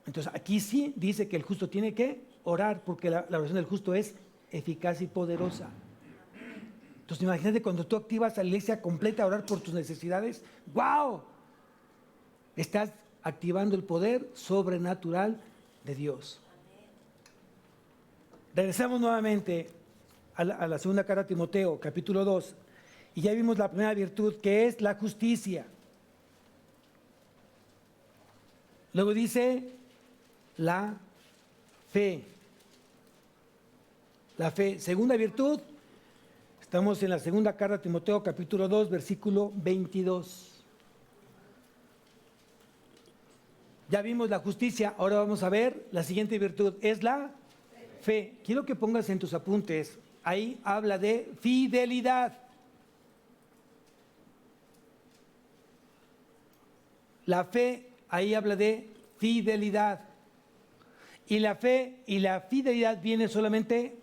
Entonces aquí sí dice que el justo tiene que orar, porque la oración del justo es eficaz y poderosa. Entonces imagínate cuando tú activas a la iglesia completa a orar por tus necesidades. ¡Wow! Estás activando el poder sobrenatural de Dios. Regresamos nuevamente a la segunda carta a Timoteo, capítulo 2. Y ya vimos la primera virtud, que es la justicia. Luego dice la fe. La fe. Segunda virtud, estamos en la segunda carta a Timoteo, capítulo 2, versículo 22. Ya vimos la justicia, ahora vamos a ver la siguiente virtud, es la fe. Quiero que pongas en tus apuntes, ahí habla de fidelidad. La fe, ahí habla de fidelidad. Y la fe y la fidelidad viene solamente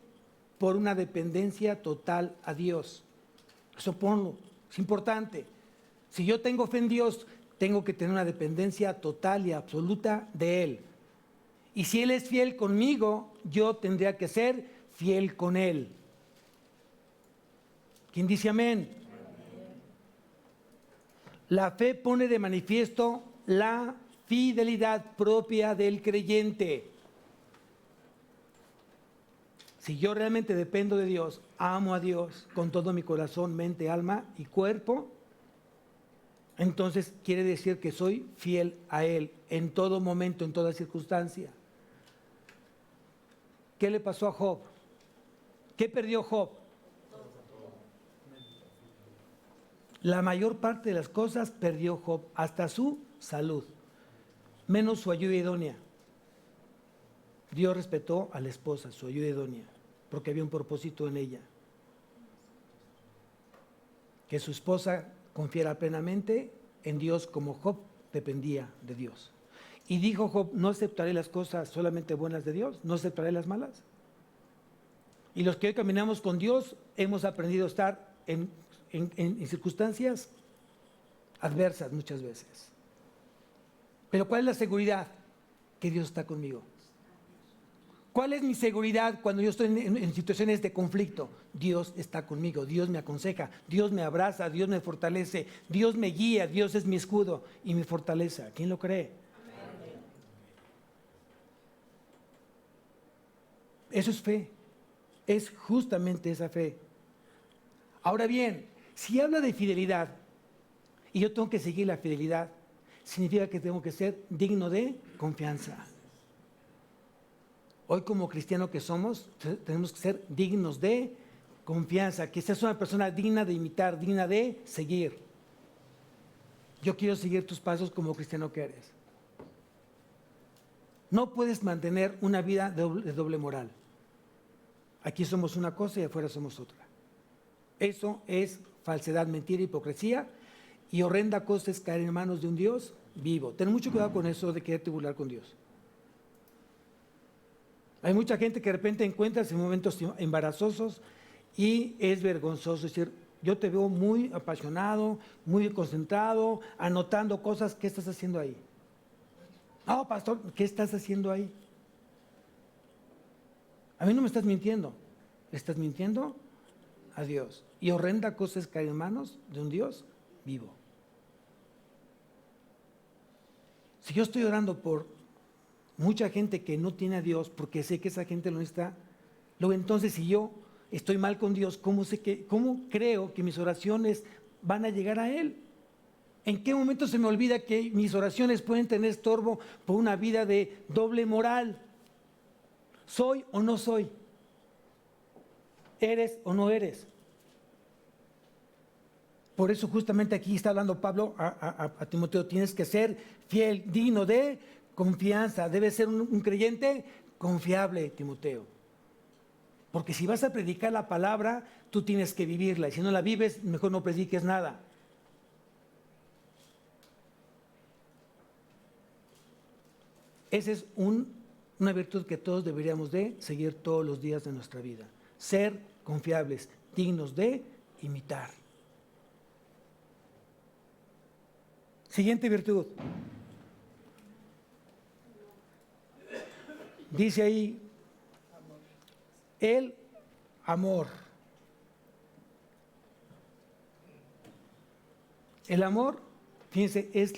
por una dependencia total a Dios. Eso ponlo, es importante. Si yo tengo fe en Dios, tengo que tener una dependencia total y absoluta de Él. Y si Él es fiel conmigo, yo tendría que ser fiel con Él. ¿Quién dice amén? La fe pone de manifiesto la fidelidad propia del creyente. Si yo realmente dependo de Dios, amo a Dios con todo mi corazón, mente, alma y cuerpo, entonces quiere decir que soy fiel a Él en todo momento, en toda circunstancia. ¿Qué le pasó a Job? ¿Qué perdió Job? La mayor parte de las cosas perdió Job, hasta su salud, menos su ayuda idónea. Dios respetó a la esposa, su ayuda idónea, porque había un propósito en ella. Que su esposa confiara plenamente en Dios como Job dependía de Dios. Y dijo Job: no aceptaré las cosas solamente buenas de Dios, no aceptaré las malas. Y los que hoy caminamos con Dios hemos aprendido a estar en circunstancias adversas muchas veces. Pero ¿cuál es la seguridad? Que Dios está conmigo. ¿Cuál es mi seguridad cuando yo estoy en situaciones de conflicto? Dios está conmigo, Dios me aconseja, Dios me abraza, Dios me fortalece, Dios me guía, Dios es mi escudo y mi fortaleza. ¿Quién lo cree? Amén. Eso es fe, es justamente esa fe. Ahora bien, si habla de fidelidad y yo tengo que seguir la fidelidad, significa que tengo que ser digno de confianza. Hoy como cristiano que somos, tenemos que ser dignos de confianza, que seas una persona digna de imitar, digna de seguir. Yo quiero seguir tus pasos como cristiano que eres. No puedes mantener una vida de doble moral. Aquí somos una cosa y afuera somos otra. Eso es falsedad, mentira, hipocresía, y horrenda cosa es caer en manos de un Dios vivo. Ten mucho cuidado con eso de quererte burlar con Dios. Hay mucha gente que de repente encuentras en momentos embarazosos y es vergonzoso decir, yo te veo muy apasionado, muy concentrado, anotando cosas. ¿Qué estás haciendo ahí? No, pastor, ¿qué estás haciendo ahí? A mí no me estás mintiendo, le estás mintiendo a Dios. Y horrenda cosa es caer en manos de un Dios vivo. Si yo estoy orando por mucha gente que no tiene a Dios, porque sé que esa gente no está, luego entonces si yo estoy mal con Dios, ¿cómo creo que mis oraciones van a llegar a Él? ¿En qué momento se me olvida que mis oraciones pueden tener estorbo por una vida de doble moral? ¿Soy o no soy? ¿Eres o no eres? Por eso justamente aquí está hablando Pablo a Timoteo, tienes que ser fiel, digno de confianza, debes ser un creyente confiable, Timoteo. Porque si vas a predicar la palabra, tú tienes que vivirla, y si no la vives, mejor no prediques nada. Esa es una virtud que todos deberíamos de seguir todos los días de nuestra vida. Ser confiables, dignos de imitar. Siguiente virtud. Dice ahí, el amor. El amor, fíjense, es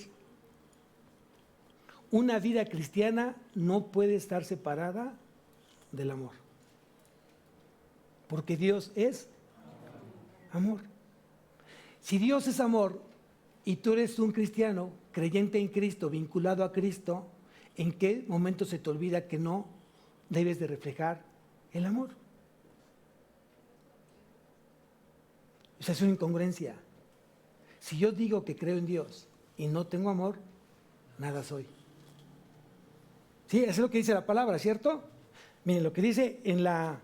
una vida cristiana no puede estar separada del amor. Porque Dios es amor. Si Dios es amor y tú eres un cristiano, creyente en Cristo, vinculado a Cristo, ¿en qué momento se te olvida que no debes de reflejar el amor? O sea, es una incongruencia. Si yo digo que creo en Dios y no tengo amor, nada soy. Sí, eso es lo que dice la palabra, ¿cierto? Miren, lo que dice en la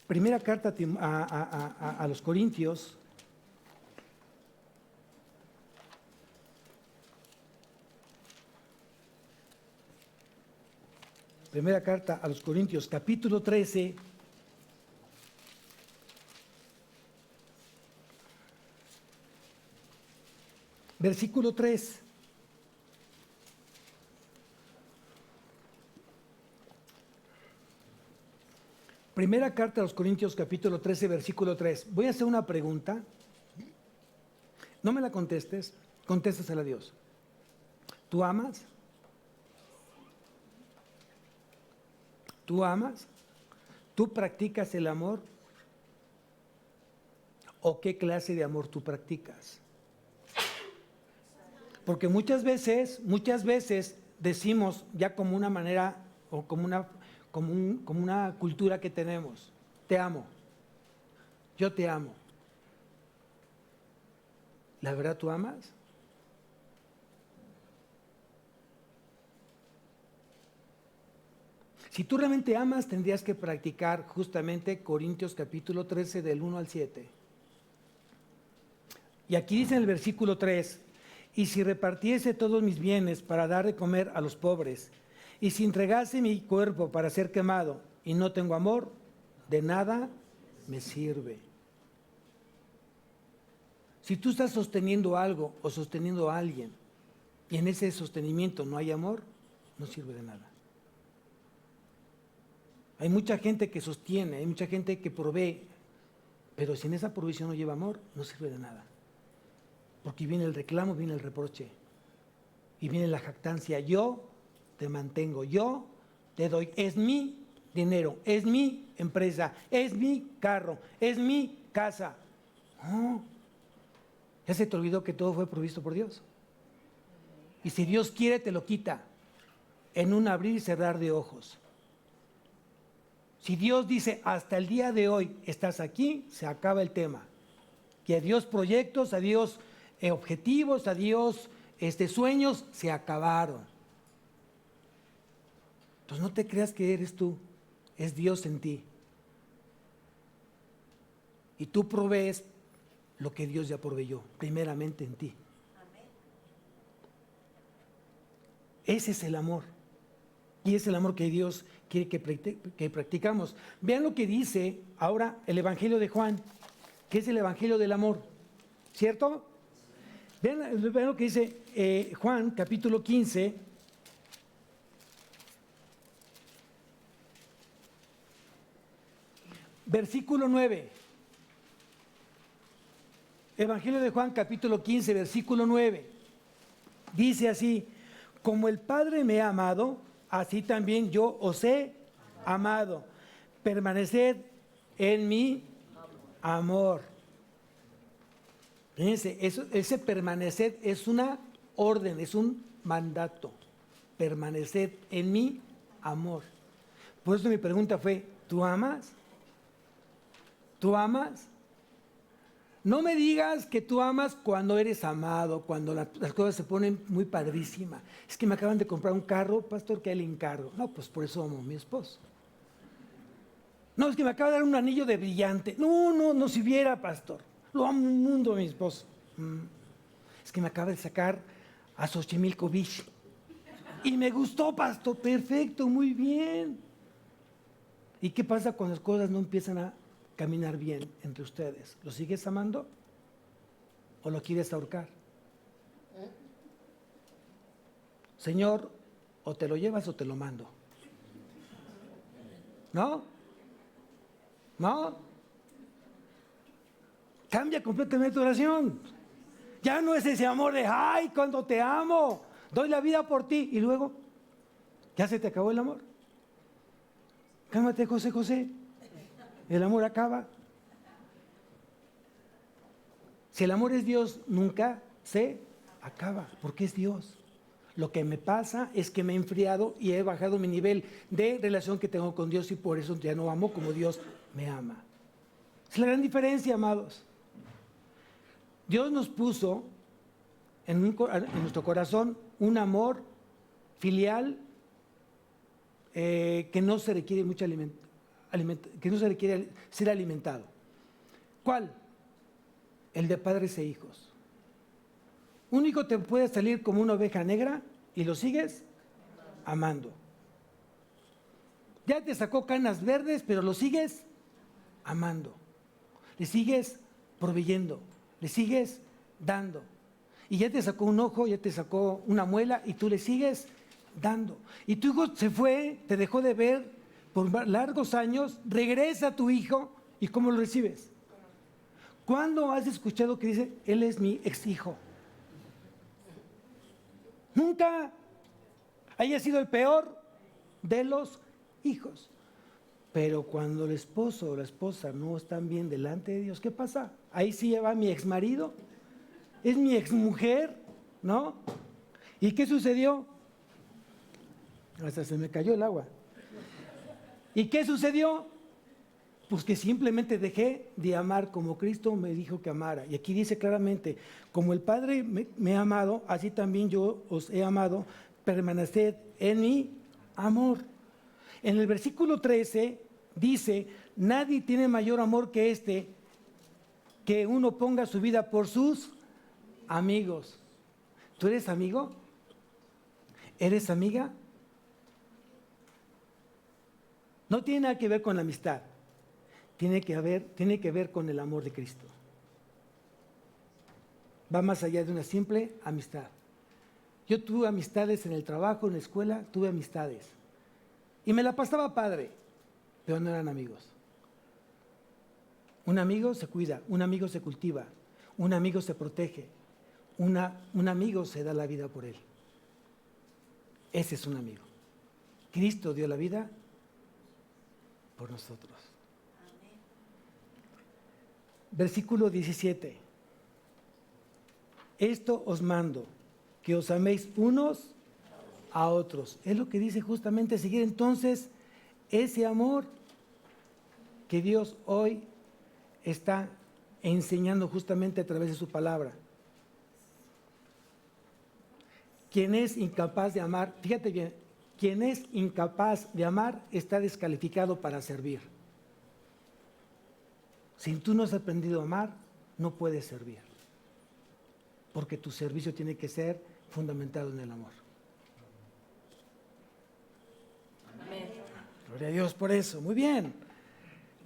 primera carta a los Corintios, primera carta a los Corintios, capítulo 13, versículo 3. Primera carta a los Corintios, capítulo 13, versículo 3. Voy a hacer una pregunta. No me la contestes, contéstasela a Dios. ¿Tú amas? ¿Tú amas? ¿Tú practicas el amor? ¿O qué clase de amor tú practicas? Porque muchas veces decimos ya como una manera o como una cultura que tenemos, te amo, yo te amo. ¿La verdad tú amas? Si tú realmente amas, tendrías que practicar justamente Corintios capítulo 13 del 1 al 7. Y aquí dice en el versículo 3, y si repartiese todos mis bienes para dar de comer a los pobres, y si entregase mi cuerpo para ser quemado, y no tengo amor, de nada me sirve. Si tú estás sosteniendo algo o sosteniendo a alguien, y en ese sostenimiento no hay amor, no sirve de nada. Hay mucha gente que sostiene, hay mucha gente que provee, pero si en esa provisión no lleva amor, no sirve de nada. Porque viene el reclamo, viene el reproche y viene la jactancia. Yo te mantengo, yo te doy, es mi dinero, es mi empresa, es mi carro, es mi casa. No, ya se te olvidó que todo fue provisto por Dios. Y si Dios quiere, te lo quita en un abrir y cerrar de ojos. Si Dios dice, hasta el día de hoy estás aquí, se acaba el tema. Y adiós proyectos, adiós objetivos, adiós sueños, se acabaron. Entonces no te creas que eres tú, es Dios en ti. Y tú provees lo que Dios ya proveyó, primeramente en ti. Ese es el amor. Y es el amor que Dios quiere que practicamos. Vean lo que dice ahora el Evangelio de Juan, que es el Evangelio del amor. ¿Cierto? Vean lo que dice Juan, capítulo 15. Versículo 9. Evangelio de Juan, capítulo 15, versículo 9. Dice así: como el Padre me ha amado, así también yo os he amado. Permaneced en mi amor. Fíjense, ese permanecer es una orden, es un mandato. Permaneced en mi amor. Por eso mi pregunta fue, ¿tú amas? ¿Tú amas? No me digas que tú amas cuando eres amado, cuando las cosas se ponen muy padrísimas. Es que me acaban de comprar un carro, pastor, que le encargo. No, pues por eso amo a mi esposo. No, es que me acaba de dar un anillo de brillante. No, si viera, pastor. Lo amo un mundo a mi esposo. Es que me acaba de sacar a Xochimilco Beach. Y me gustó, pastor. Perfecto, muy bien. ¿Y qué pasa cuando las cosas no empiezan a caminar bien entre ustedes? ¿Lo sigues amando o lo quieres ahorcar? Señor, o te lo llevas o te lo mando. ¿No? Cambia completamente tu oración. Ya no es ese amor de, ay, cuando te amo, doy la vida por ti, y luego ya se te acabó el amor. Cálmate, José. El amor acaba. Si el amor es Dios, nunca se acaba, porque es Dios. Lo que me pasa es que me he enfriado y he bajado mi nivel de relación que tengo con Dios y por eso ya no amo como Dios me ama. Es la gran diferencia, amados. Dios nos puso en nuestro corazón un amor filial que no se requiere mucho que no se requiere ser alimentado. ¿Cuál? El de padres e hijos. Un hijo te puede salir como una oveja negra y lo sigues amando. Ya te sacó canas verdes, pero lo sigues amando. Le sigues proveyendo, le sigues dando. Y ya te sacó un ojo, ya te sacó una muela y tú le sigues dando. Y tu hijo se fue, te dejó de ver por largos años, regresa tu hijo y ¿cómo lo recibes? ¿Cuándo has escuchado que dice, él es mi ex hijo? Nunca. Haya sido el peor de los hijos. Pero cuando el esposo o la esposa no están bien delante de Dios, ¿qué pasa? Ahí sí va mi ex marido, es mi ex mujer, ¿no? ¿Y qué sucedió? Hasta se me cayó el agua. ¿Y qué sucedió? Pues que simplemente dejé de amar como Cristo me dijo que amara. Y aquí dice claramente, como el Padre me ha amado, así también yo os he amado, permaneced en mi amor. En el versículo 13 dice, nadie tiene mayor amor que este, que uno ponga su vida por sus amigos. ¿Tú eres amigo? ¿Eres amiga? No tiene nada que ver con la amistad. Tiene que ver con el amor de Cristo. Va más allá de una simple amistad. Yo tuve amistades en el trabajo, en la escuela, tuve amistades. Y me la pasaba padre. pero no eran amigos. Un amigo se cuida, un amigo se cultiva, un amigo se protege, un amigo se da la vida por él. Ese es un amigo. Cristo dio la vida por nosotros. Versículo 17. Esto os mando, que os améis unos a otros. Es lo que dice justamente seguir entonces ese amor que Dios hoy está enseñando justamente a través de su palabra. Quien es incapaz de amar, fíjate bien, quien es incapaz de amar está descalificado para servir. Si tú no has aprendido a amar, no puedes servir. Porque tu servicio tiene que ser fundamentado en el amor. Amén. Gloria a Dios por eso. Muy bien.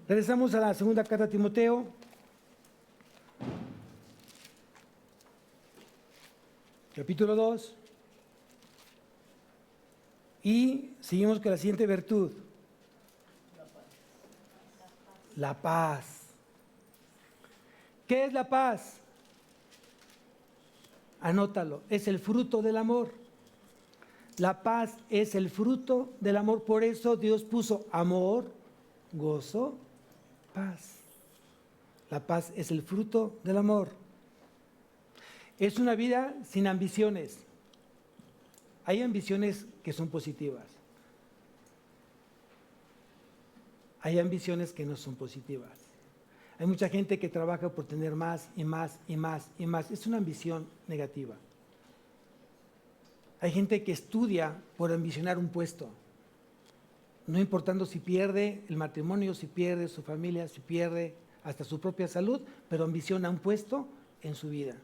Regresamos a la segunda carta a Timoteo. Capítulo 2. Y seguimos con la siguiente virtud. La paz. ¿Qué es la paz? Anótalo, es el fruto del amor. La paz es el fruto del amor, por eso Dios puso amor, gozo, paz. La paz es el fruto del amor. Es una vida sin ambiciones. Hay ambiciones que son positivas. Hay ambiciones que no son positivas. Hay mucha gente que trabaja por tener más y más y más y más. Es una ambición negativa. Hay gente que estudia por ambicionar un puesto, no importando si pierde el matrimonio, si pierde su familia, si pierde hasta su propia salud, pero ambiciona un puesto en su vida.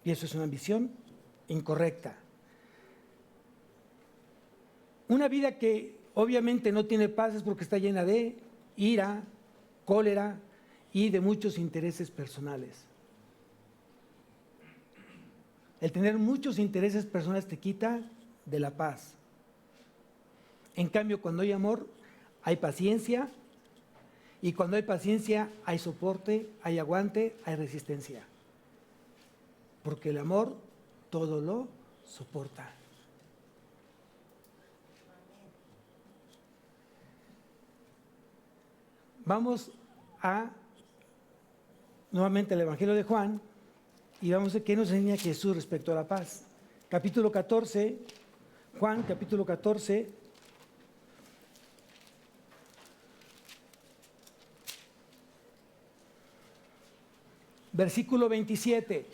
Y eso es una ambición incorrecta. Una vida que obviamente no tiene paz es porque está llena de ira, cólera y de muchos intereses personales. El tener muchos intereses personales te quita de la paz. En cambio, cuando hay amor, hay paciencia, y cuando hay paciencia, hay soporte, hay aguante, hay resistencia. Porque el amor todo lo soporta. Vamos a nuevamente al Evangelio de Juan y vamos a ver qué nos enseña Jesús respecto a la paz. Capítulo 14, Juan, capítulo 14. Versículo 27.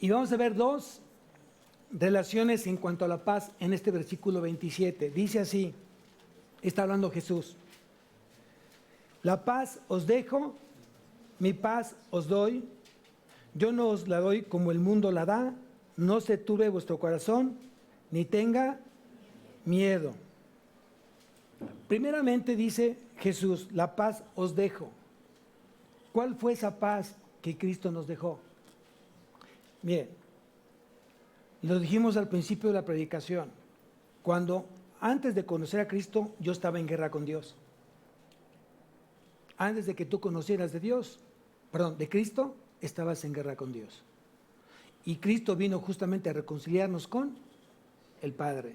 Y vamos a ver dos relaciones en cuanto a la paz en este versículo 27. Dice así, está hablando Jesús. La paz os dejo, mi paz os doy. Yo no os la doy como el mundo la da. No se turbe vuestro corazón, ni tenga miedo. Primeramente dice Jesús, la paz os dejo. ¿Cuál fue esa paz que Cristo nos dejó? Miren, lo dijimos al principio de la predicación, cuando antes de conocer a Cristo yo estaba en guerra con Dios. Antes de que tú conocieras de Cristo, estabas en guerra con Dios. Y Cristo vino justamente a reconciliarnos con el Padre.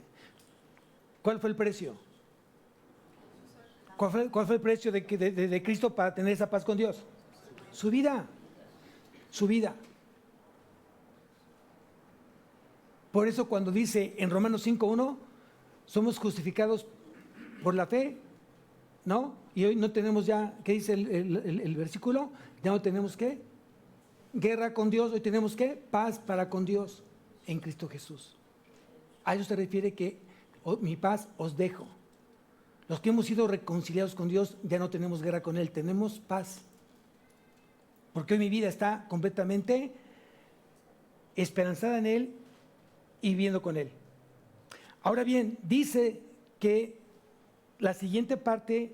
¿Cuál fue el precio? ¿Cuál fue el precio de Cristo para tener esa paz con Dios? Su vida. Su vida. Por eso cuando dice en Romanos 5:1, somos justificados por la fe, ¿no? Y hoy no tenemos ya, ¿qué dice el versículo? Ya no tenemos ¿qué? Guerra con Dios, hoy tenemos ¿qué? Paz para con Dios en Cristo Jesús. A eso se refiere que mi paz os dejo. Los que hemos sido reconciliados con Dios ya no tenemos guerra con Él, tenemos paz. Porque hoy mi vida está completamente esperanzada en Él y viviendo con Él. Ahora bien, dice que la siguiente parte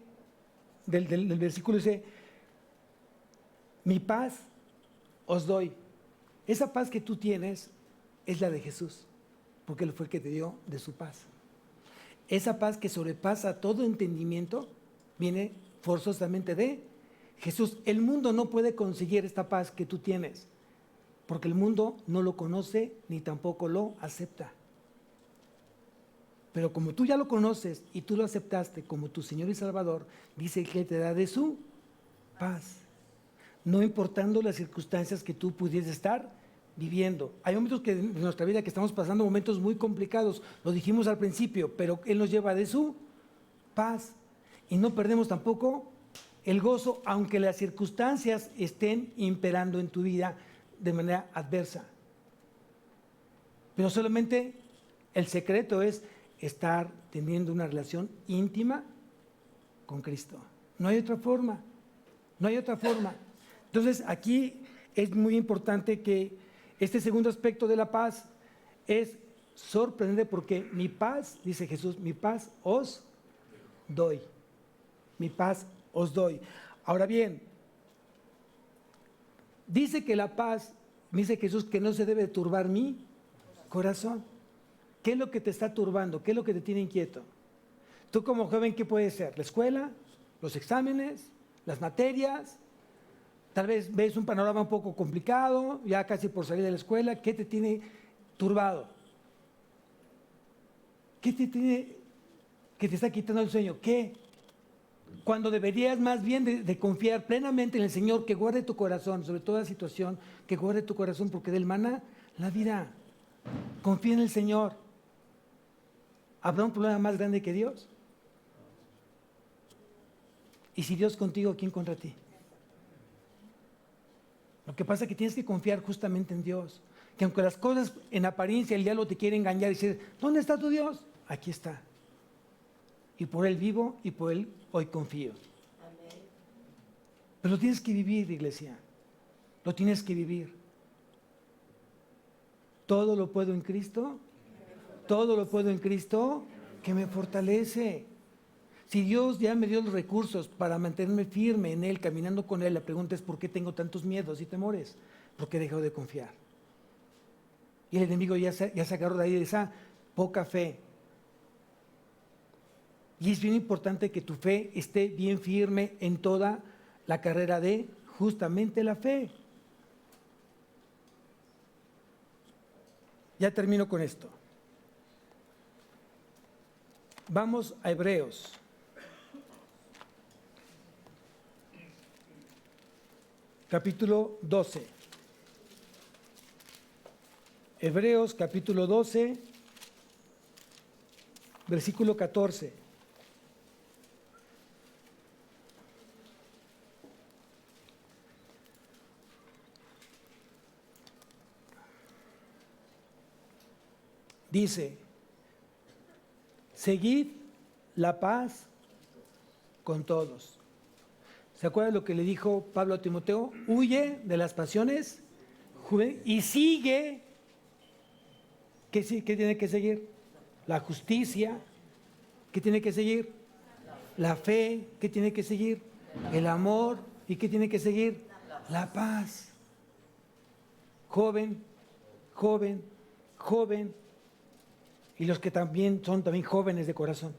del versículo dice, mi paz os doy. Esa paz que tú tienes es la de Jesús. porque Él fue el que te dio de su paz. Esa paz que sobrepasa todo entendimiento viene forzosamente de Jesús. El mundo no puede conseguir esta paz que tú tienes, porque el mundo no lo conoce ni tampoco lo acepta. Pero como tú ya lo conoces y tú lo aceptaste como tu Señor y Salvador, dice que Él te da de su paz, no importando las circunstancias que tú pudieras estar viviendo. Hay momentos que en nuestra vida que estamos pasando momentos muy complicados, lo dijimos al principio, pero Él nos lleva de su paz y no perdemos tampoco el gozo, aunque las circunstancias estén imperando en tu vida de manera adversa. Pero solamente el secreto es estar teniendo una relación íntima con Cristo. No hay otra forma, no hay otra forma. Entonces aquí es muy importante que este segundo aspecto de la paz es sorprendente, porque mi paz, dice Jesús, mi paz os doy. Mi paz os doy. Ahora bien, dice que la paz, dice Jesús, que no se debe turbar mi corazón. ¿Qué es lo que te está turbando? ¿Qué es lo que te tiene inquieto? Tú como joven, ¿qué puede ser? ¿La escuela? ¿Los exámenes? ¿Las materias? Tal vez ves un panorama un poco complicado, ya casi por salir de la escuela. ¿Qué te tiene turbado? ¿Qué te tiene, que te está quitando el sueño? ¿Qué? Cuando deberías más bien de confiar plenamente en el Señor, que guarde tu corazón, sobre toda situación, que guarde tu corazón, porque de él mana la vida. Confía en el Señor. ¿Habrá un problema más grande que Dios? Y si Dios contigo, ¿quién contra ti? Lo que pasa es que tienes que confiar justamente en Dios. Que aunque las cosas en apariencia el diablo te quiere engañar y decir, ¿dónde está tu Dios? Aquí está. Y por Él vivo y por Él hoy confío. Amén. Pero lo tienes que vivir, iglesia. Lo tienes que vivir. Todo lo puedo en Cristo. Todo lo puedo en Cristo que me fortalece. Si Dios ya me dio los recursos para mantenerme firme en Él, caminando con Él, la pregunta es ¿por qué tengo tantos miedos y temores? Porque he dejado de confiar. Y el enemigo ya se agarró de ahí de esa poca fe. Y es bien importante que tu fe esté bien firme en toda la carrera de justamente la fe. Ya termino con esto. Vamos a Hebreos. Capítulo 12. Hebreos capítulo 12, versículo 14. Dice, seguid la paz con todos. ¿Se acuerdan lo que le dijo Pablo a Timoteo? Huye de las pasiones y sigue. ¿Qué tiene que seguir? La justicia. ¿Qué tiene que seguir? La fe. ¿Qué tiene que seguir? El amor. ¿Y qué tiene que seguir? La paz. Joven, joven, joven. Y los que también son también jóvenes de corazón.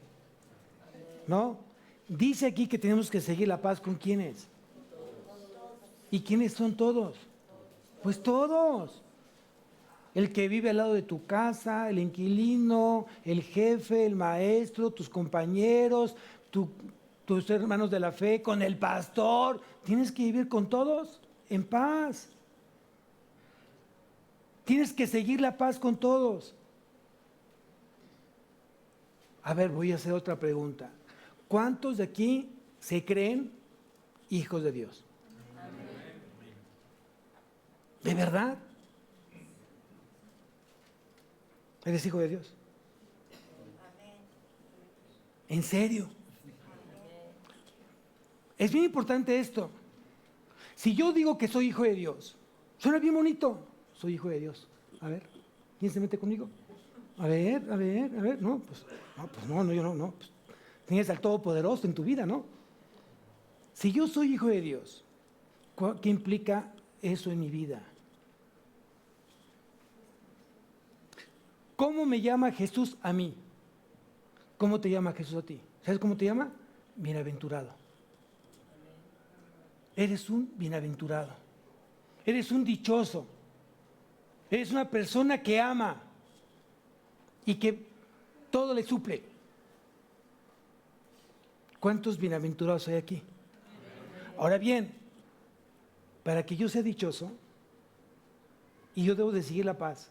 ¿No? Dice aquí que tenemos que seguir la paz con ¿quiénes? ¿Y quiénes son todos? Pues todos. El que vive al lado de tu casa, el inquilino, el jefe, el maestro, tus compañeros, tus hermanos de la fe, con el pastor. Tienes que vivir con todos en paz. Tienes que seguir la paz con todos. A ver, voy a hacer otra pregunta. ¿Cuántos de aquí se creen hijos de Dios? ¿De verdad? ¿Eres hijo de Dios? ¿En serio? Es bien importante esto. Si yo digo que soy hijo de Dios, suena bien bonito. Soy hijo de Dios. A ver, ¿quién se mete conmigo? A ver, no, pues no, yo no. Pues, tienes al Todopoderoso en tu vida, ¿no? Si yo soy hijo de Dios, ¿qué implica eso en mi vida? ¿Cómo me llama Jesús a mí? ¿Cómo te llama Jesús a ti? ¿Sabes cómo te llama? Bienaventurado. Eres un bienaventurado. Eres un dichoso. Eres una persona que ama y que todo le suple. ¿Cuántos bienaventurados hay aquí? Ahora bien, para que yo sea dichoso, y yo debo de seguir la paz,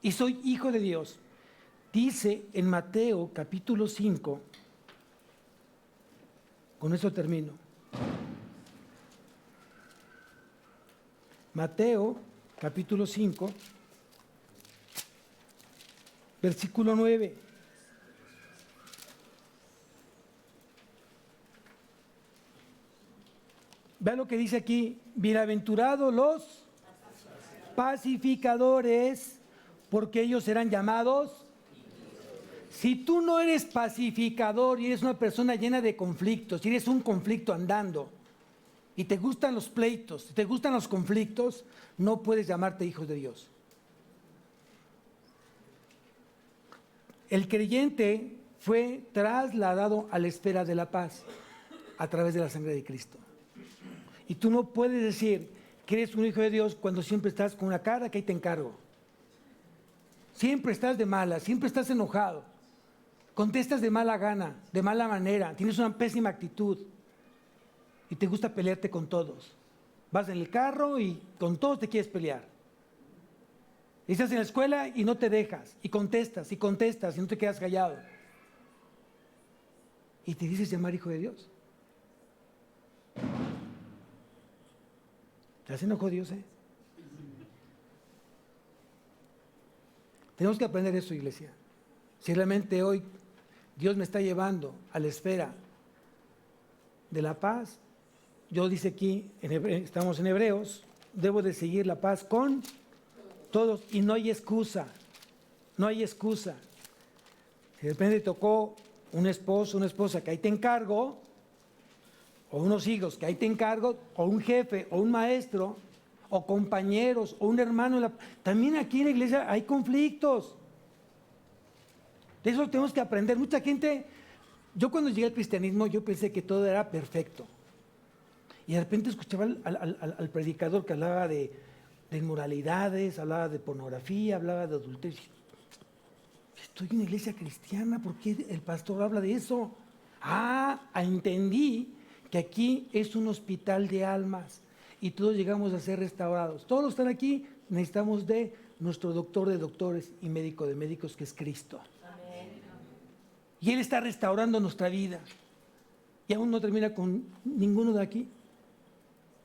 y soy hijo de Dios, dice en Mateo capítulo 5, con eso termino. Mateo capítulo 5, versículo 9. Vean lo que dice aquí: bienaventurados los pacificadores, porque ellos serán llamados. Si tú no eres pacificador y eres una persona llena de conflictos, y eres un conflicto andando, y te gustan los pleitos, te gustan los conflictos, no puedes llamarte hijo de Dios. El creyente fue trasladado a la esfera de la paz a través de la sangre de Cristo. Y tú no puedes decir que eres un hijo de Dios cuando siempre estás con una cara que ahí te encargo. Siempre estás de mala, siempre estás enojado. Contestas de mala gana, de mala manera, tienes una pésima actitud. Y te gusta pelearte con todos. Vas en el carro y con todos te quieres pelear. Y estás en la escuela y no te dejas. Y contestas y no te quedas callado. Y te dices llamar hijo de Dios. ¿Te has enojado Dios, Tenemos que aprender eso, iglesia. Si realmente hoy Dios me está llevando a la esfera de la paz, yo dice aquí, estamos en Hebreos, debo de seguir la paz con todos y no hay excusa, no hay excusa. Si de repente tocó un esposo, una esposa que ahí te encargo, o unos hijos que ahí te encargo, o un jefe, o un maestro, o compañeros, o un hermano. También aquí en la iglesia hay conflictos. De eso tenemos que aprender. Mucha gente, yo cuando llegué al cristianismo, yo pensé que todo era perfecto. Y de repente escuchaba al predicador que hablaba de inmoralidades, hablaba de pornografía, hablaba de adulterio. Estoy en una iglesia cristiana, ¿por qué el pastor habla de eso? Entendí que aquí es un hospital de almas y todos llegamos a ser restaurados. Todos los que están aquí necesitamos de nuestro doctor de doctores y médico de médicos, que es Cristo. Amén. Y Él está restaurando nuestra vida. Y aún no termina con ninguno de aquí.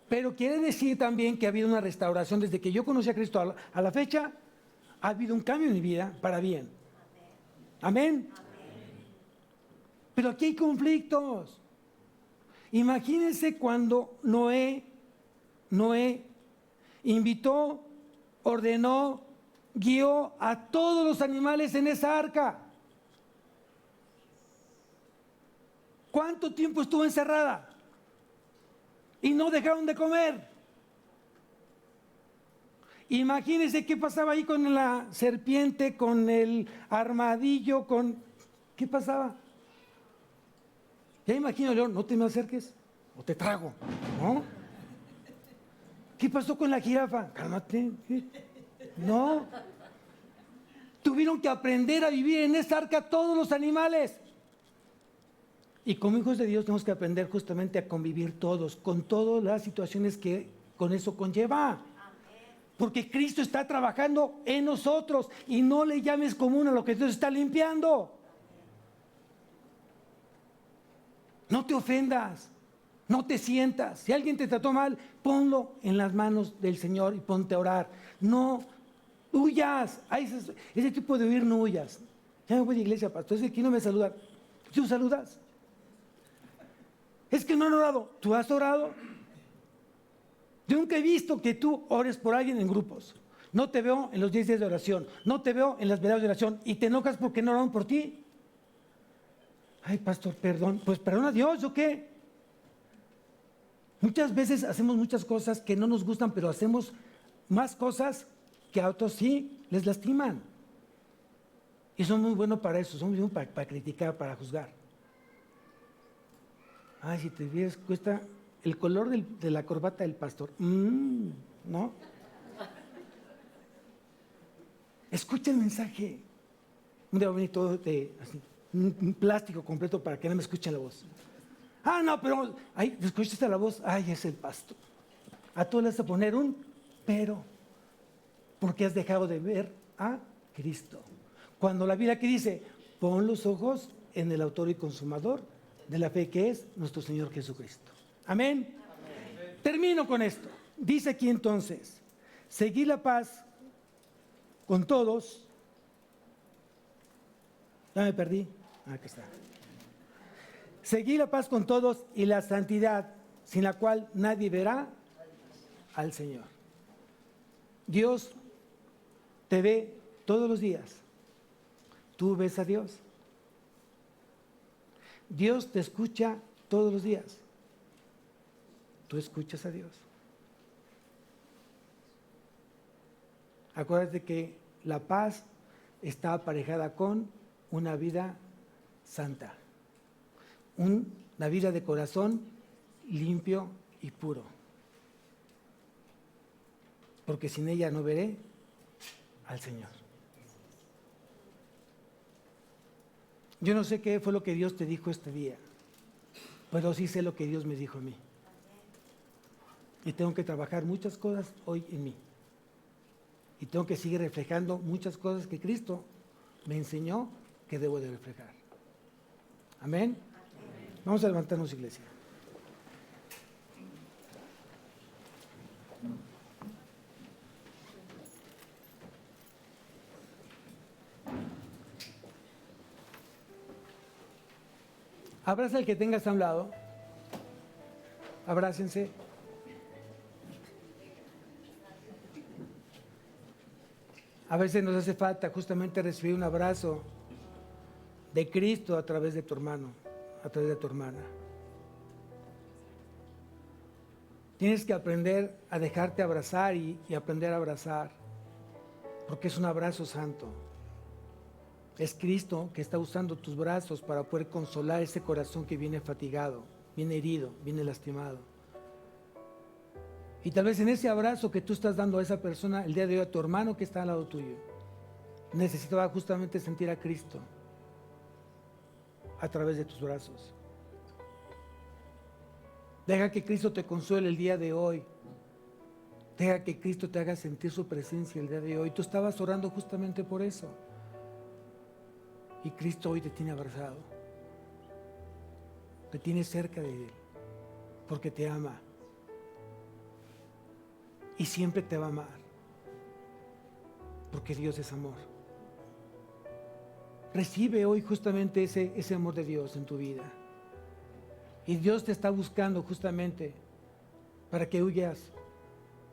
Pero quiere decir también que ha habido una restauración desde que yo conocí a Cristo a la fecha. Ha habido un cambio en mi vida para bien. Amén. Amén. Pero aquí hay conflictos. Imagínense cuando Noé invitó, ordenó, guió a todos los animales en esa arca. ¿Cuánto tiempo estuvo encerrada? Y no dejaron de comer. Imagínense qué pasaba ahí con la serpiente, con el armadillo, ¿qué pasaba? Ya imagino, León, no te me acerques o te trago, ¿no? ¿Qué pasó con la jirafa? Cálmate. No. Tuvieron que aprender a vivir en esa arca todos los animales. Y como hijos de Dios tenemos que aprender justamente a convivir todos, con todas las situaciones que con eso conlleva. Porque Cristo está trabajando en nosotros y no le llames común a lo que Dios está limpiando. No te ofendas, no te sientas. Si alguien te trató mal, ponlo en las manos del Señor y ponte a orar. No huyas. Ese tipo de huir no huyas. Ya me voy a la iglesia, pastor, es que aquí no me saludan. ¿Tú saludas? Es que no han orado. ¿Tú has orado? Yo nunca he visto que tú ores por alguien en grupos. No te veo en los 10 días de oración. No te veo en las veladas de oración. Y te enojas porque no oran por ti. Ay, pastor, perdón. Pues perdona a Dios, ¿o qué? Muchas veces hacemos muchas cosas que no nos gustan, pero hacemos más cosas que a otros sí les lastiman. Y son muy buenos para eso, son muy buenos para criticar, para juzgar. Ay, si te vieras, cuesta el color de la corbata del pastor. ¿No? Escucha el mensaje. Un día va a venir todo así, un plástico completo para que no me escuchen la voz. No, pero, ¿escuchaste la voz? Ay, es el pastor. A todos les vas a poner un pero, porque has dejado de ver a Cristo. Cuando la Biblia que dice, pon los ojos en el autor y consumador de la fe que es nuestro Señor Jesucristo. Amén. Amén. Termino con esto. Dice aquí entonces, seguid la paz con todos. Ya me perdí. Aquí está. Seguid la paz con todos y la santidad, sin la cual nadie verá al Señor. Dios te ve todos los días. ¿Tú ves a Dios? Dios te escucha todos los días. ¿Tú escuchas a Dios? Acuérdate que la paz está aparejada con una vida santa, una vida de corazón limpio y puro. Porque sin ella no veré al Señor. Yo no sé qué fue lo que Dios te dijo este día, pero sí sé lo que Dios me dijo a mí. Y tengo que trabajar muchas cosas hoy en mí. Y tengo que seguir reflejando muchas cosas que Cristo me enseñó que debo de reflejar. Amén. Vamos a levantarnos, iglesia. Abraza al que tengas a un lado. Abrácense. A veces nos hace falta justamente recibir un abrazo de Cristo a través de tu hermano, a través de tu hermana. Tienes que aprender a dejarte abrazar y aprender a abrazar, porque es un abrazo santo. Es Cristo que está usando tus brazos para poder consolar ese corazón que viene fatigado, viene herido, viene lastimado. Y tal vez en ese abrazo que tú estás dando a esa persona, el día de hoy a tu hermano que está al lado tuyo, necesitaba justamente sentir a Cristo a través de tus brazos. Deja que Cristo te consuele el día de hoy. Deja que Cristo te haga sentir su presencia el día de hoy. Tú estabas orando justamente por eso. Y Cristo hoy te tiene abrazado. Te tiene cerca de Él. Porque te ama. Y siempre te va a amar. Porque Dios es amor. Recibe hoy justamente ese amor de Dios en tu vida. Y Dios te está buscando justamente para que huyas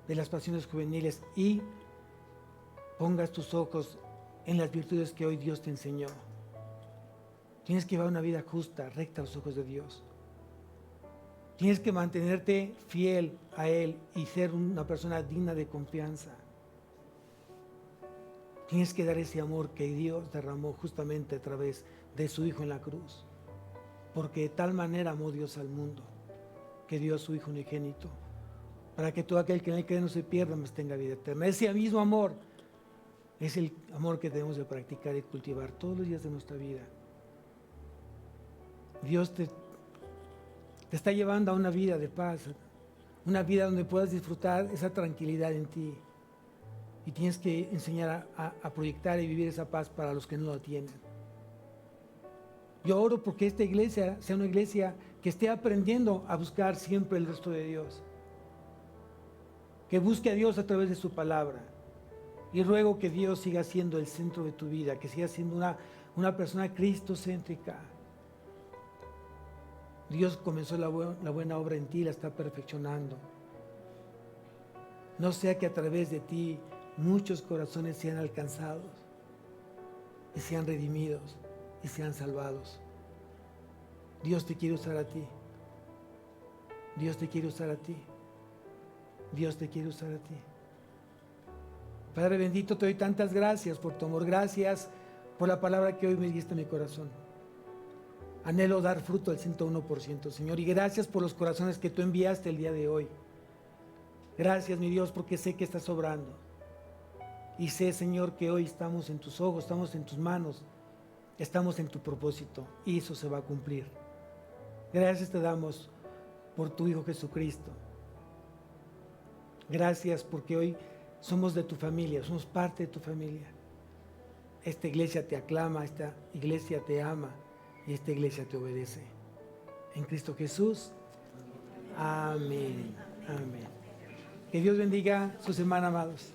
de las pasiones juveniles y pongas tus ojos en las virtudes que hoy Dios te enseñó. Tienes que llevar una vida justa, recta a los ojos de Dios. Tienes que mantenerte fiel a Él y ser una persona digna de confianza. Tienes que dar ese amor que Dios derramó justamente a través de su Hijo en la cruz. Porque de tal manera amó Dios al mundo, que dio a su Hijo unigénito, para que todo aquel que en Él cree no se pierda, mas tenga vida eterna. Ese mismo amor es el amor que debemos de practicar y cultivar todos los días de nuestra vida. Dios te está llevando a una vida de paz, una vida donde puedas disfrutar esa tranquilidad en ti. Y tienes que enseñar a proyectar y vivir esa paz para los que no la tienen. Yo oro porque esta iglesia sea una iglesia que esté aprendiendo a buscar siempre el rostro de Dios. Que busque a Dios a través de su palabra. Y ruego que Dios siga siendo el centro de tu vida, que siga siendo una persona cristocéntrica. Dios comenzó la buena obra en ti y la está perfeccionando. No sea que a través de ti muchos corazones sean alcanzados y sean redimidos y sean salvados. Dios te quiere usar a ti. Dios te quiere usar a ti. Dios te quiere usar a ti. Padre bendito, te doy tantas gracias por tu amor. Gracias por la palabra que hoy me diste en mi corazón. Anhelo dar fruto al 101%, Señor, y gracias por los corazones que tú enviaste el día de hoy. Gracias, mi Dios, porque sé que estás obrando. Y sé, Señor, que hoy estamos en tus ojos, estamos en tus manos, estamos en tu propósito, y eso se va a cumplir. Gracias te damos por tu Hijo Jesucristo. Gracias porque hoy somos de tu familia, somos parte de tu familia. Esta iglesia te aclama, esta iglesia te ama y esta iglesia te obedece. En Cristo Jesús. Amén. Amén. Que Dios bendiga su semana, amados.